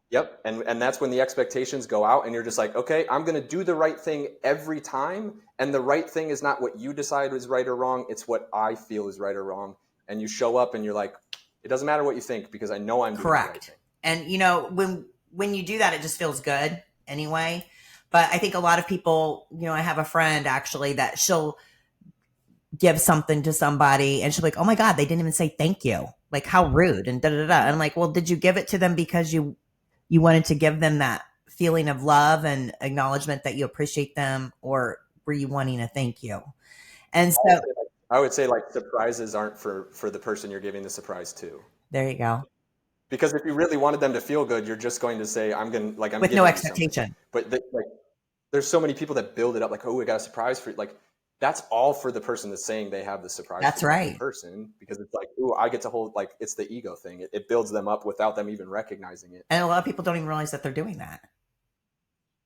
Yep. And that's when the expectations go out and you're just like, okay, I'm going to do the right thing every time. And the right thing is not what you decide is right or wrong. It's what I feel is right or wrong. And you show up and you're like, it doesn't matter what you think because I know I'm doing the right thing. And, when you do that, it just feels good anyway. But I think a lot of people, I have a friend actually that she'll give something to somebody and she'll be like, oh my God, they didn't even say thank you. Like, how rude, and da-da-da-da. And I'm like, well, did you give it to them because you wanted to give them that feeling of love and acknowledgement that you appreciate them, or were you wanting a thank you? And so I would say surprises aren't for the person you're giving the surprise to. There you go. Because if you really wanted them to feel good, you're just going to say, I'm with no expectation. But there's so many people that build it up oh, we got a surprise for you. That's all for the person that's saying they have the surprise. That's for right. The person, because it's ooh, I get to hold, it's the ego thing. It builds them up without them even recognizing it. And a lot of people don't even realize that they're doing that.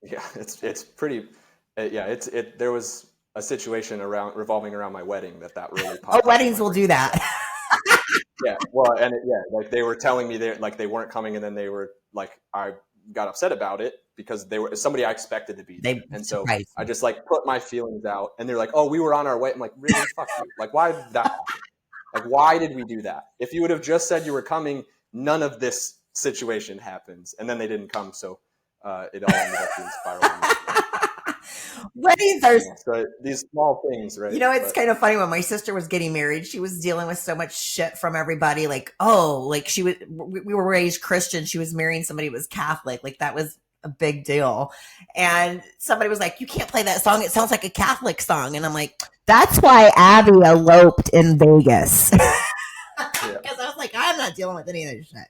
Yeah, it's pretty There was a situation revolving around my wedding that really Oh, popped up in weddings my will brain. do that. Yeah, well, and like they were telling me they weren't coming, and then they were like, I got upset about it because they were somebody I expected to be there, They and so surprised I me. just like put my feelings out, and they're like, oh, we were on our way. I'm like, really? Fuck you. Like, why did that happen? Like, why did we do that? If you would have just said you were coming, none of this situation happens. And then they didn't come, so it all ended up being spiraling. Weddings are, So these small things, right? it's kind of funny. When my sister was getting married, she was dealing with so much shit from everybody. Like, oh, like we were raised Christian. She was marrying somebody who was Catholic. Like, that was a big deal. And somebody was like, you can't play that song. It sounds like a Catholic song. And I'm like, that's why Abby eloped in Vegas. Because I was like, I'm not dealing with any of this shit.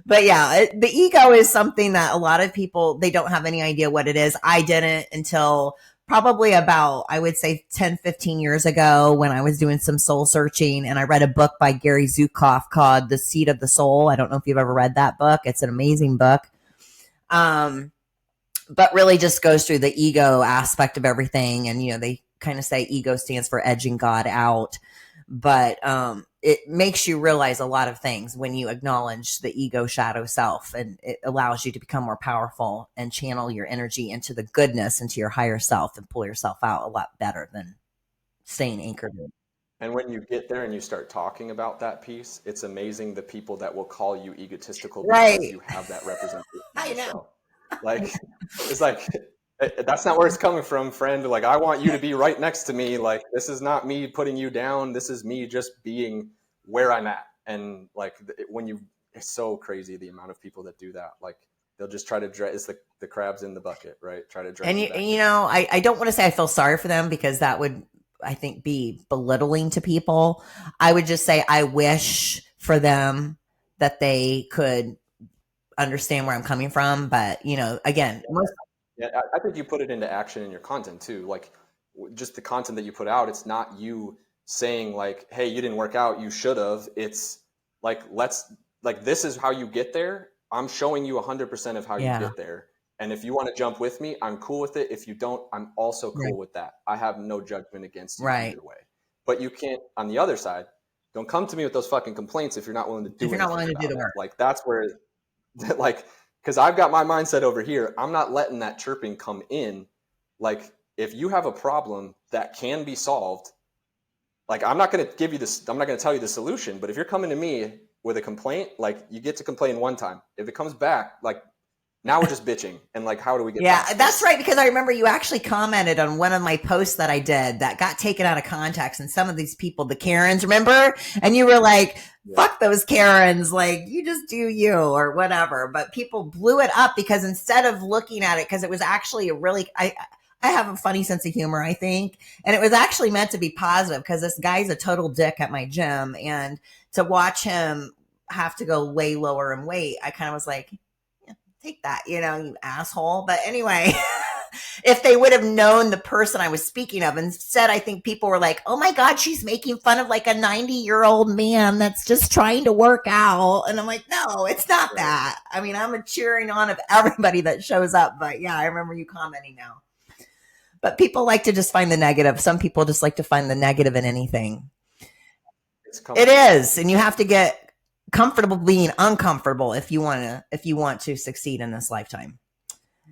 But yeah, the ego is something that a lot of people, they don't have any idea what it is. I didn't until probably about, I would say 10, 15 years ago, when I was doing some soul searching, and I read a book by Gary Zukav called The Seat of the Soul. I don't know if you've ever read that book. It's an amazing book. But really just goes through the ego aspect of everything. And, they kind of say ego stands for edging God out. But it makes you realize a lot of things when you acknowledge the ego shadow self, and it allows you to become more powerful and channel your energy into the goodness, into your higher self, and pull yourself out a lot better than staying anchored in. And when you get there and you start talking about that piece, it's amazing the people that will call you egotistical because you have that representation of yourself. Like, it's like, that's not where it's coming from, friend. Like, I want you to be right next to me. Like, this is not me putting you down. This is me just being where I'm at. And like, it's so crazy the amount of people that do that. Like, they'll just try to drag, it's the crabs in the bucket, right? Try to drag. And I don't want to say I feel sorry for them, because that would, I think, be belittling to people. I would just say I wish for them that they could understand where I'm coming from. But, again, I think you put it into action in your content too. Like, just the content that you put out, it's not you saying like, hey, you didn't work out, you should have. It's like, this is how you get there. I'm showing you 100% of how you get there. And if you want to jump with me, I'm cool with it. If you don't, I'm also cool with that. I have no judgment against you either way. But you can't, on the other side, don't come to me with those fucking complaints if you're not willing to do it. If you're not willing to do the work. Like, that's where, like, because I've got my mindset over here. I'm not letting that chirping come in. Like, if you have a problem that can be solved, like, I'm not going to give you this. I'm not going to tell you the solution. But if you're coming to me with a complaint, like, you get to complain one time. If it comes back, like, now we're just bitching. And like, how do we get past that's this? Right. Because I remember you actually commented on one of my posts that I did that got taken out of context. And some of these people, the Karens, remember? And you were like, fuck those Karens. Like, you just do you or whatever. But people blew it up because instead of looking at it, because it was actually a really, I have a funny sense of humor, I think. And it was actually meant to be positive, because this guy's a total dick at my gym. And to watch him have to go way lower in weight, I kind of was like, take that, you asshole. But anyway, if they would have known the person I was speaking of, instead, I think people were like, oh my God, she's making fun of like a 90-year-old man that's just trying to work out. And I'm like, no, it's not that. I mean, I'm a cheering on of everybody that shows up. But yeah, I remember you commenting now. But people like to just find the negative. Some people just like to find the negative in anything. It is. And you have to get comfortable being uncomfortable if you want to succeed in this lifetime.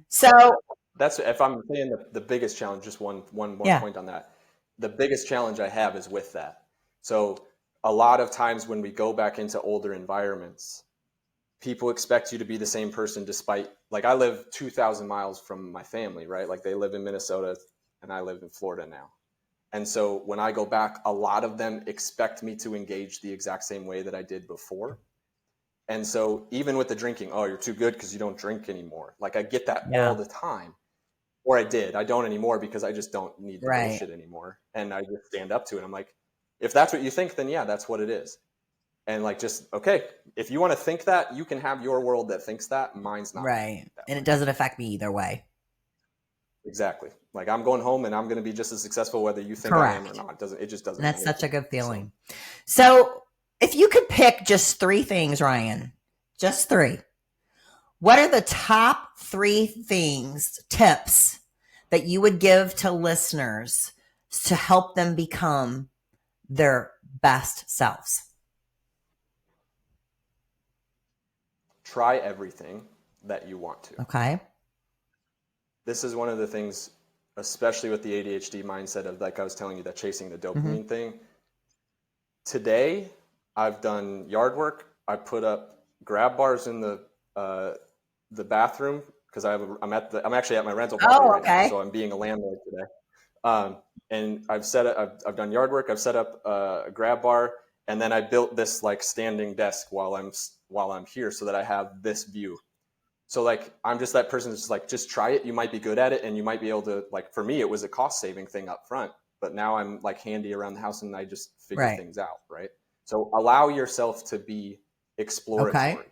So that's, if I'm saying the biggest challenge, just one more point on that. The biggest challenge I have is with that. So a lot of times when we go back into older environments, people expect you to be the same person despite, like, I live 2,000 miles from my family, right? Like, they live in Minnesota and I live in Florida now. And so when I go back, a lot of them expect me to engage the exact same way that I did before. And so even with the drinking, oh, you're too good because you don't drink anymore. Like, I get that all the time. Or I did. I don't anymore because I just don't need the bullshit anymore. And I just stand up to it. I'm like, if that's what you think, then yeah, that's what it is. And like, just, okay, if you want to think that, you can have your world that thinks that. Mine's not. Right. And it doesn't affect me either way. Exactly. Like, I'm going home and I'm going to be just as successful whether you think I am or not. It just doesn't. And that's such a good feeling. So if you could pick just 3 things, Ryan, just 3, what are the top 3 things, tips that you would give to listeners to help them become their best selves? Try everything that you want to. Okay. This is one of the things, especially with the ADHD mindset of, like I was telling you, that chasing the dopamine thing. Today, I've done yard work. I put up grab bars in the bathroom because I'm actually at my rental property right now, so I'm being a landlord today. And I've done yard work. I've set up a grab bar, and then I built this like standing desk while I'm here so that I have this view. So like, I'm just that person that's just like, just try it. You might be good at it, and you might be able to, like, for me, it was a cost saving thing up front, but now I'm like handy around the house and I just figure things out. Right. So allow yourself to be exploratory. Okay.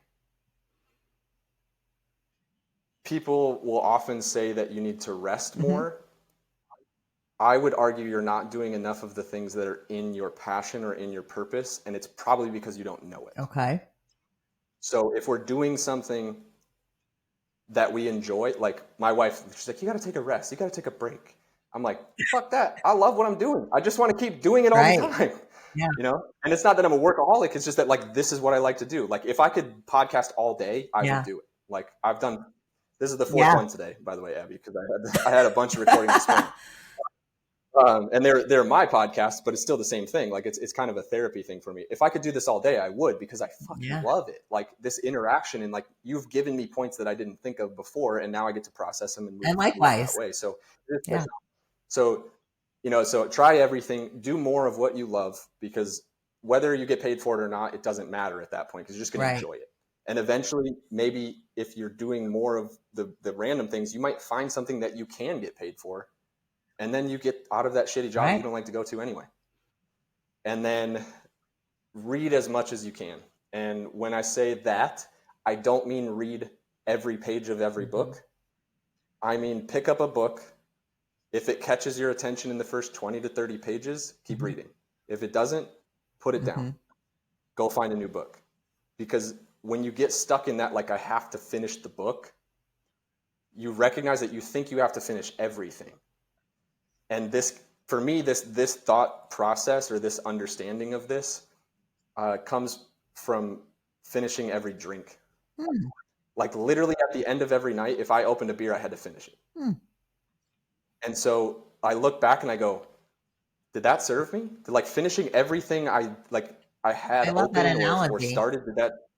People will often say that you need to rest more. I would argue you're not doing enough of the things that are in your passion or in your purpose, and it's probably because you don't know it. Okay. So if we're doing something that we enjoy, like my wife, she's like, you got to take a rest. You got to take a break. I'm like, fuck that. I love what I'm doing. I just want to keep doing it all the time. Yeah. You know, and it's not that I'm a workaholic. It's just that, like, this is what I like to do. Like, if I could podcast all day, I would do it. Like, this is the fourth one today, by the way, Abby, because I had a bunch of recordings this morning. And they're my podcasts, but it's still the same thing. Like, it's kind of a therapy thing for me. If I could do this all day, I would, because I fucking love it. Like, this interaction, and like, you've given me points that I didn't think of before, and now I get to process them and move likewise that way. So try everything, do more of what you love, because whether you get paid for it or not, it doesn't matter at that point, because you're just going to enjoy it. And eventually, maybe if you're doing more of the random things, you might find something that you can get paid for. And then you get out of that shitty job you don't like to go to anyway. And then read as much as you can. And when I say that, I don't mean read every page of every book. I mean, pick up a book. If it catches your attention in the first 20 to 30 pages, keep reading. If it doesn't, put it down. Go find a new book. Because when you get stuck in that, like, I have to finish the book, you recognize that you think you have to finish everything. And this, for me, this thought process, or this understanding of this, comes from finishing every drink. Like, literally at the end of every night, if I opened a beer, I had to finish it. And so I look back and I go, did that serve me? Like, finishing everything I had open or started, did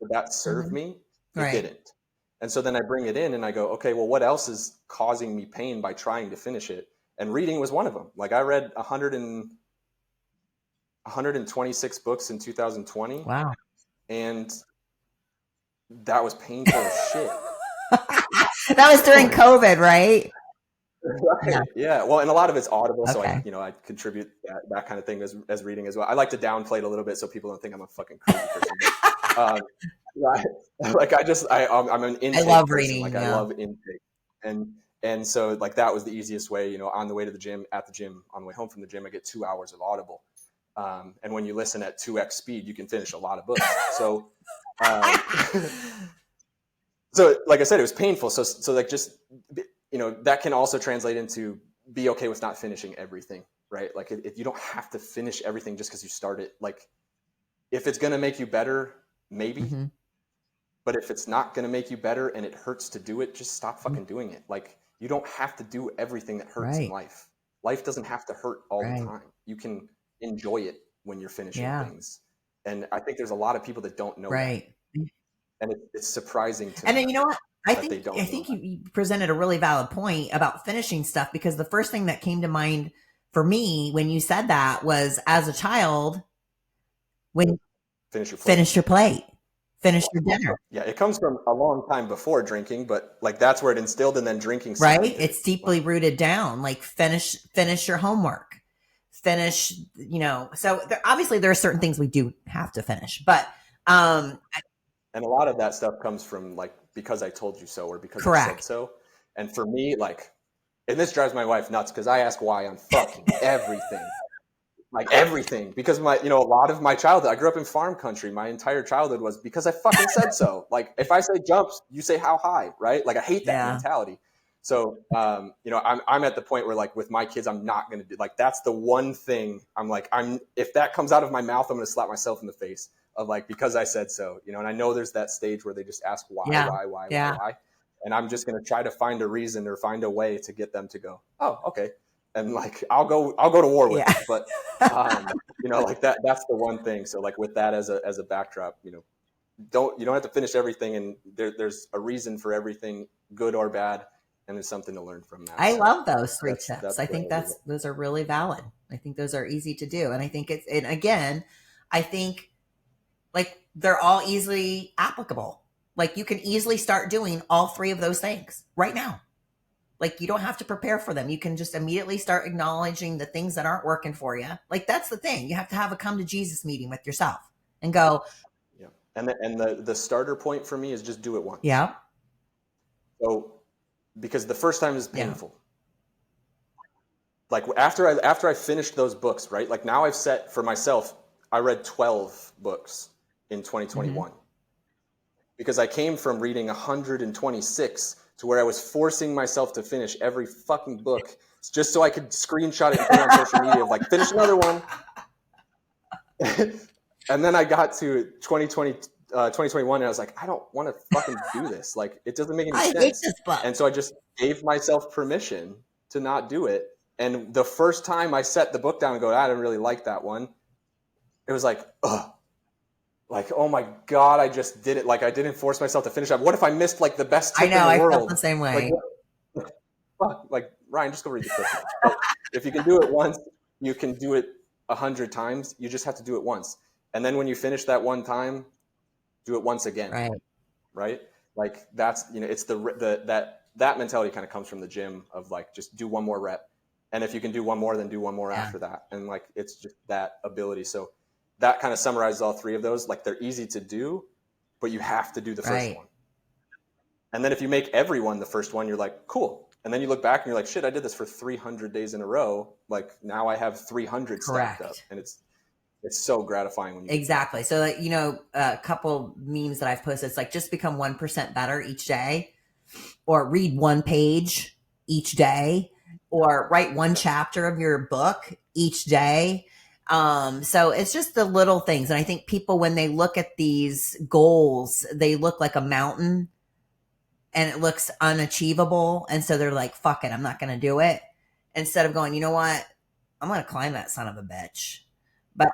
that serve me? It didn't. And so then I bring it in and I go, okay, well, what else is causing me pain by trying to finish it? And reading was one of them. Like, I read 126 books in 2020. Wow. And that was painful as shit. That was during COVID, right? Right. Yeah. Well, and a lot of it's audible. So I contribute that kind of thing as reading as well. I like to downplay it a little bit so people don't think I'm a fucking crazy person. Like, I'm an intake. I love person. reading. Like, I love intake. And so, like, that was the easiest way, on the way to the gym, at the gym, on the way home from the gym, I get 2 hours of audible. And when you listen at 2x speed, you can finish a lot of books. So, so like I said, it was painful. So like, just, that can also translate into be okay with not finishing everything, right? Like, if you don't have to finish everything just because you start it. Like, if it's going to make you better, maybe. But if it's not going to make you better and it hurts to do it, just stop fucking doing it. Like, you don't have to do everything that hurts in life. Life doesn't have to hurt all the time. You can enjoy it when you're finishing things. And I think there's a lot of people that don't know that. And it's surprising to me. And then, you know what? I think you presented a really valid point about finishing stuff, because the first thing that came to mind for me when you said that was, as a child, when finish your plate. Finish your dinner. Yeah, it comes from a long time before drinking, but like, that's where it instilled, and then drinking. Right. It's deeply rooted down. Like, finish your homework. Finish, so obviously there are certain things we do have to finish, but and a lot of that stuff comes from, like, because I told you so, or because I said so. And for me, like, and this drives my wife nuts, because I ask why on fucking everything. Like, everything, because a lot of my childhood, I grew up in farm country. My entire childhood was because I fucking said so. Like, if I say jumps, you say how high, right? Like, I hate that mentality. So, you know, I'm at the point where like with my kids, I'm not going to do like, that's the one thing I'm like, if that comes out of my mouth, I'm going to slap myself in the face of like, because I said so, you know, and I know there's that stage where they just ask Yeah. why. And I'm just going to try to find a reason or find a way to get them to go, oh, okay. And like, I'll go to war with it. But, you know, like that's the one thing. So like with that as a backdrop, you know, you don't have to finish everything, and there's a reason for everything, good or bad, and there's something to learn from that. I love those 3 tips. I think those are really valid. I think those are easy to do. And I think and again, I think like they're all easily applicable. Like you can easily start doing all 3 of those things right now. Like you don't have to prepare for them. You can just immediately start acknowledging the things that aren't working for you. Like that's the thing. You have to have a come to Jesus meeting with yourself and go. Yeah. And the starter point for me is just do it once. Yeah. So because the first time is painful. Yeah. Like after I finished those books, right? Like now I've set for myself, I read 12 books in 2021. Mm-hmm. Because I came from reading 126 to where I was forcing myself to finish every fucking book just so I could screenshot it and put it on social media of like, finish another one. And then I got to 2021 and I was like, I don't want to fucking do this. Like, it doesn't make any sense. Hate this book. And so I just gave myself permission to not do it. And the first time I set the book down and go, I didn't really like that one. It was like, ugh. Like, oh my God, I just did it. Like, I didn't force myself to finish up. What if I missed like the best tip in the world? I know, I felt the same way. Like Ryan, just go read the book. But if you can do it once, you can do it 100 times. You just have to do it once. And then when you finish that one time, do it once again. Right? Like that's, you know, it's that mentality kind of comes from the gym of like, just do one more rep. And if you can do one more, then do one more after that. And like, it's just that ability. So that kind of summarizes all 3 of those. Like they're easy to do, but you have to do the first one. And then if you make everyone the first one, you're like, cool. And then you look back and you're like, shit, I did this for 300 days in a row. Like now I have 300 stacked up. And it's so gratifying when you exactly. So like, you know, a couple memes that I've posted, it's like just become 1% better each day, or read 1 page each day, or write 1 chapter of your book each day. So it's just the little things. And I think people, when they look at these goals, they look like a mountain and it looks unachievable. And so they're like, fuck it, I'm not going to do it. Instead of going, you know what? I'm going to climb that son of a bitch. But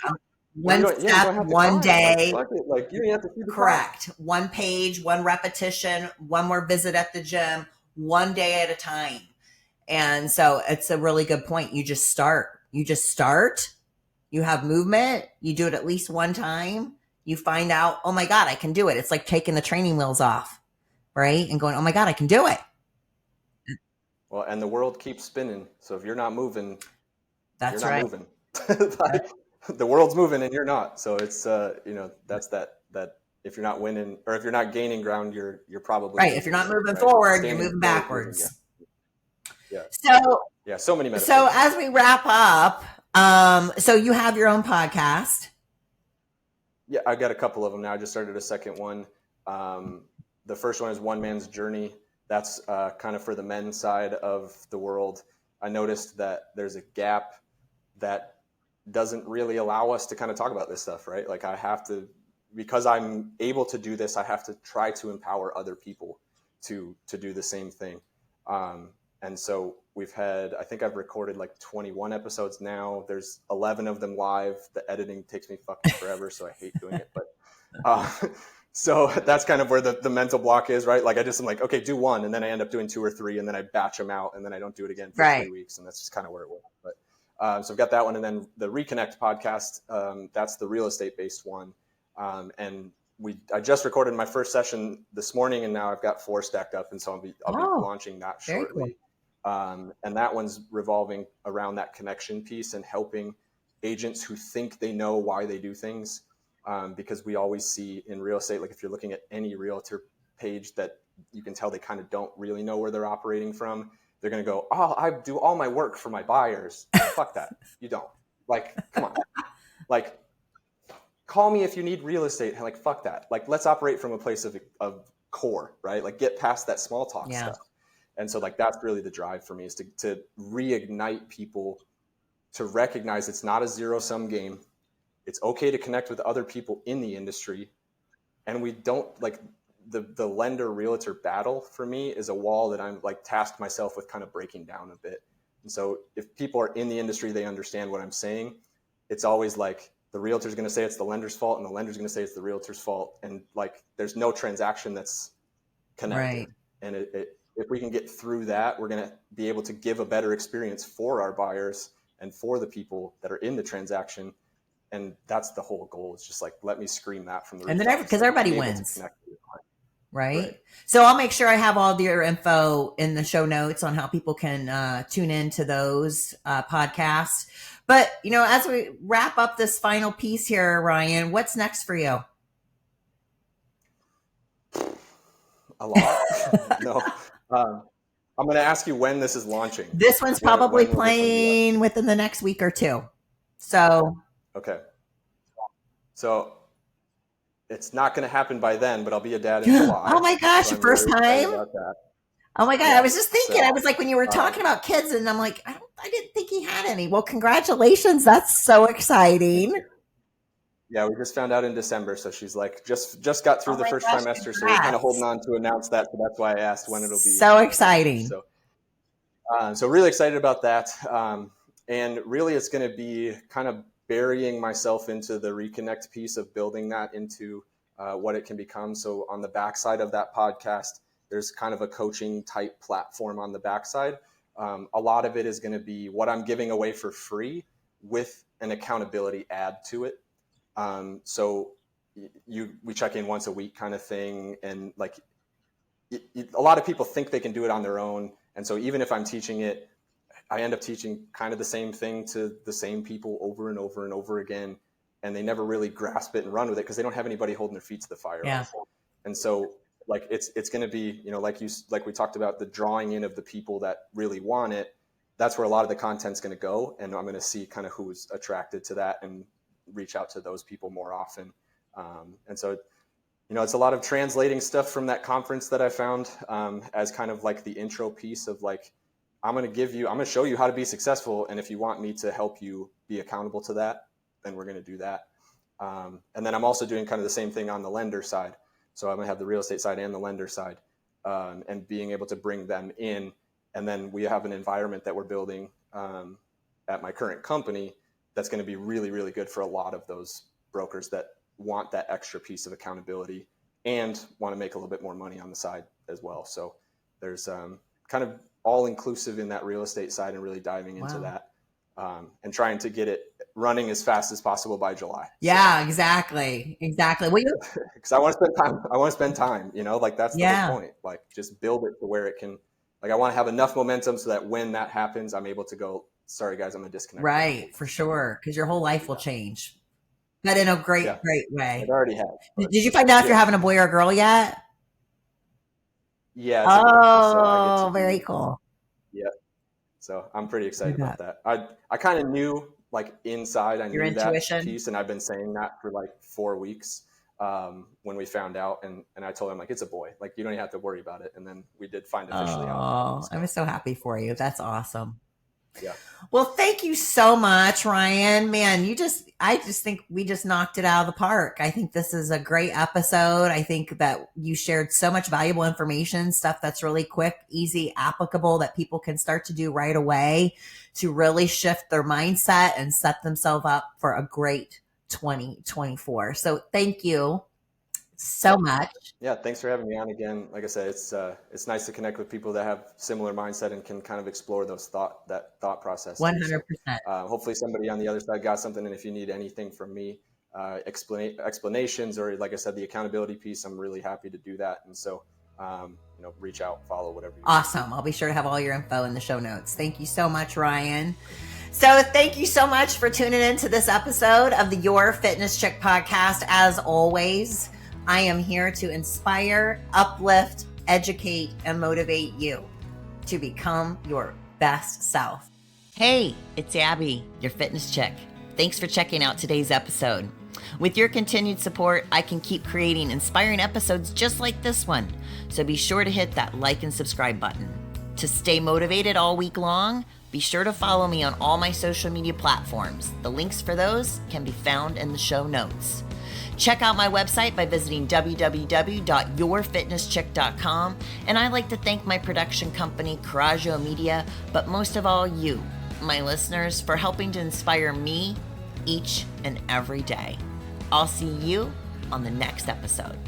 one step, one day. Like you have to see the correct. Time. 1 page, 1 repetition, 1 more visit at the gym, 1 day at a time. And so it's a really good point. You just start. You have movement. You do it at least 1 time. You find out, oh my God, I can do it. It's like taking the training wheels off, right? And going, oh my God, I can do it. Well, and the world keeps spinning. So if you're not moving, you're not moving. The world's moving and you're not. So it's, you know, that's that if you're not winning or if you're not gaining ground, you're probably right. If you're not moving forward, you're moving backwards. Yeah. So many metaphors. So as we wrap up, so you have your own podcast. Yeah, I got a couple of them now. I just started a second one. The first one is One Man's Journey. That's kind of for the men's side of the world. I noticed that there's a gap that doesn't really allow us to kind of talk about this stuff, right? Like I have to, because I'm able to do this, I have to try to empower other people to do the same thing. And so I think I've recorded like 21 episodes now. There's 11 of them live. The editing takes me fucking forever, so I hate doing it. But so that's kind of where the mental block is, right? Like I just am like, okay, do 1, and then I end up doing 2 or 3, and then I batch them out, and then I don't do it again for 3 weeks, and that's just kind of where it was. But so I've got that one, and then the Reconnect podcast. That's the real estate based one, and I just recorded my first session this morning, and now I've got 4 stacked up, and so I'll be launching that shortly. Cool. And that one's revolving around that connection piece and helping agents who think they know why they do things. Because we always see in real estate, like if you're looking at any realtor page, that you can tell they kind of don't really know where they're operating from. They're going to go, oh, I do all my work for my buyers. Fuck that. You don't. Like, come on. Like, call me if you need real estate. Like, fuck that. Like, let's operate from a place of core, right? Like, get past that small talk stuff. And so like, that's really the drive for me, is to reignite people to recognize it's not a zero-sum game. It's okay to connect with other people in the industry. And we don't like the lender realtor battle for me is a wall that I'm like tasked myself with kind of breaking down a bit. And so if people are in the industry, they understand what I'm saying. It's always like the realtor's going to say it's the lender's fault and the lender's going to say it's the realtor's fault. And like, there's no transaction that's connected. Right. And if we can get through that, we're going to be able to give a better experience for our buyers and for the people that are in the transaction. And that's the whole goal. It's just like, let me scream that from the And then rooftops, because like, everybody I'm able to wins. connect with the client. Right? So I'll make sure I have all your info in the show notes on how people can tune into those podcasts. But, you know, as we wrap up this final piece here, Ryan, what's next for you? A lot. No. I'm going to ask you when this is launching. This one's probably playing within the next week or two. So. Okay. So it's not going to happen by then, but I'll be a dad in July. Oh my gosh, so first time? Oh my God. Yeah. I was just thinking, I was like, when you were talking about kids, and I'm like, I didn't think he had any. Well, congratulations. That's so exciting. Yeah, we just found out in December. So she's like, just got through the first trimester. Congrats. So we're kind of holding on to announce that. So that's why I asked when it'll be. So exciting. So really excited about that. And really it's going to be kind of burying myself into the reconnect piece of building that into what it can become. So on the backside of that podcast, there's kind of a coaching type platform on the backside. A lot of it is going to be what I'm giving away for free with an accountability add to it. So we check in once a week kind of thing. And like a lot of people think they can do it on their own. And so even if I'm teaching it, I end up teaching kind of the same thing to the same people over and over and over again. And they never really grasp it and run with it because they don't have anybody holding their feet to the fire. Yeah. And so like, it's going to be, you know, like we talked about, the drawing in of the people that really want it. That's where a lot of the content's going to go. And I'm going to see kind of who's attracted to that and reach out to those people more often. And so, you know, it's a lot of translating stuff from that conference that I found as kind of like the intro piece of like, I'm going to show you how to be successful. And if you want me to help you be accountable to that, then we're going to do that. And then I'm also doing kind of the same thing on the lender side. So I'm going to have the real estate side and the lender side, and being able to bring them in. And then we have an environment that we're building at my current company that's going to be really, really good for a lot of those brokers that want that extra piece of accountability and want to make a little bit more money on the side as well. So there's kind of all inclusive in that real estate side and really diving into that and trying to get it running as fast as possible by July. Yeah, so. Exactly. Well, because I want to spend time, you know, like that's the whole point. Like just build it to where it can, like, I want to have enough momentum so that when that happens, I'm able to go, sorry guys, I'm going to disconnect. Right. For sure. Because your whole life will change. But in a great way. It already has. Did you find out if you're having a boy or a girl yet? Yeah. Oh, very cool. Yeah. So I'm pretty excited about that. I kind of knew, like, inside, I knew that piece, and I've been saying that for like 4 weeks when we found out, and I told him, like, it's a boy, like, you don't even have to worry about it. And then we did find officially out. Oh, I'm so happy for you. That's awesome. Yeah. Well, thank you so much, Ryan. Man, I just think we just knocked it out of the park. I think this is a great episode. I think that you shared so much valuable information, stuff that's really quick, easy, applicable that people can start to do right away to really shift their mindset and set themselves up for a great 2024. So thank you so much. Yeah, thanks for having me on again. Like I said, it's nice to connect with people that have similar mindset and can kind of explore those thought process. 100%. So, hopefully somebody on the other side got something. And if you need anything from me, explanations, or like I said, the accountability piece, I'm really happy to do that. And so, reach out, follow, whatever. Awesome. I'll be sure to have all your info in the show notes. Thank you so much, Ryan. So thank you so much for tuning in to this episode of the Your Fitness Chick podcast. As always, I am here to inspire, uplift, educate, and motivate you to become your best self. Hey, it's Abby, your fitness chick. Thanks for checking out today's episode. With your continued support, I can keep creating inspiring episodes just like this one. So be sure to hit that like and subscribe button. To stay motivated all week long, be sure to follow me on all my social media platforms. The links for those can be found in the show notes. Check out my website by visiting www.yourfitnesschick.com. And I'd like to thank my production company, Coraggio Media, but most of all you, my listeners, for helping to inspire me each and every day. I'll see you on the next episode.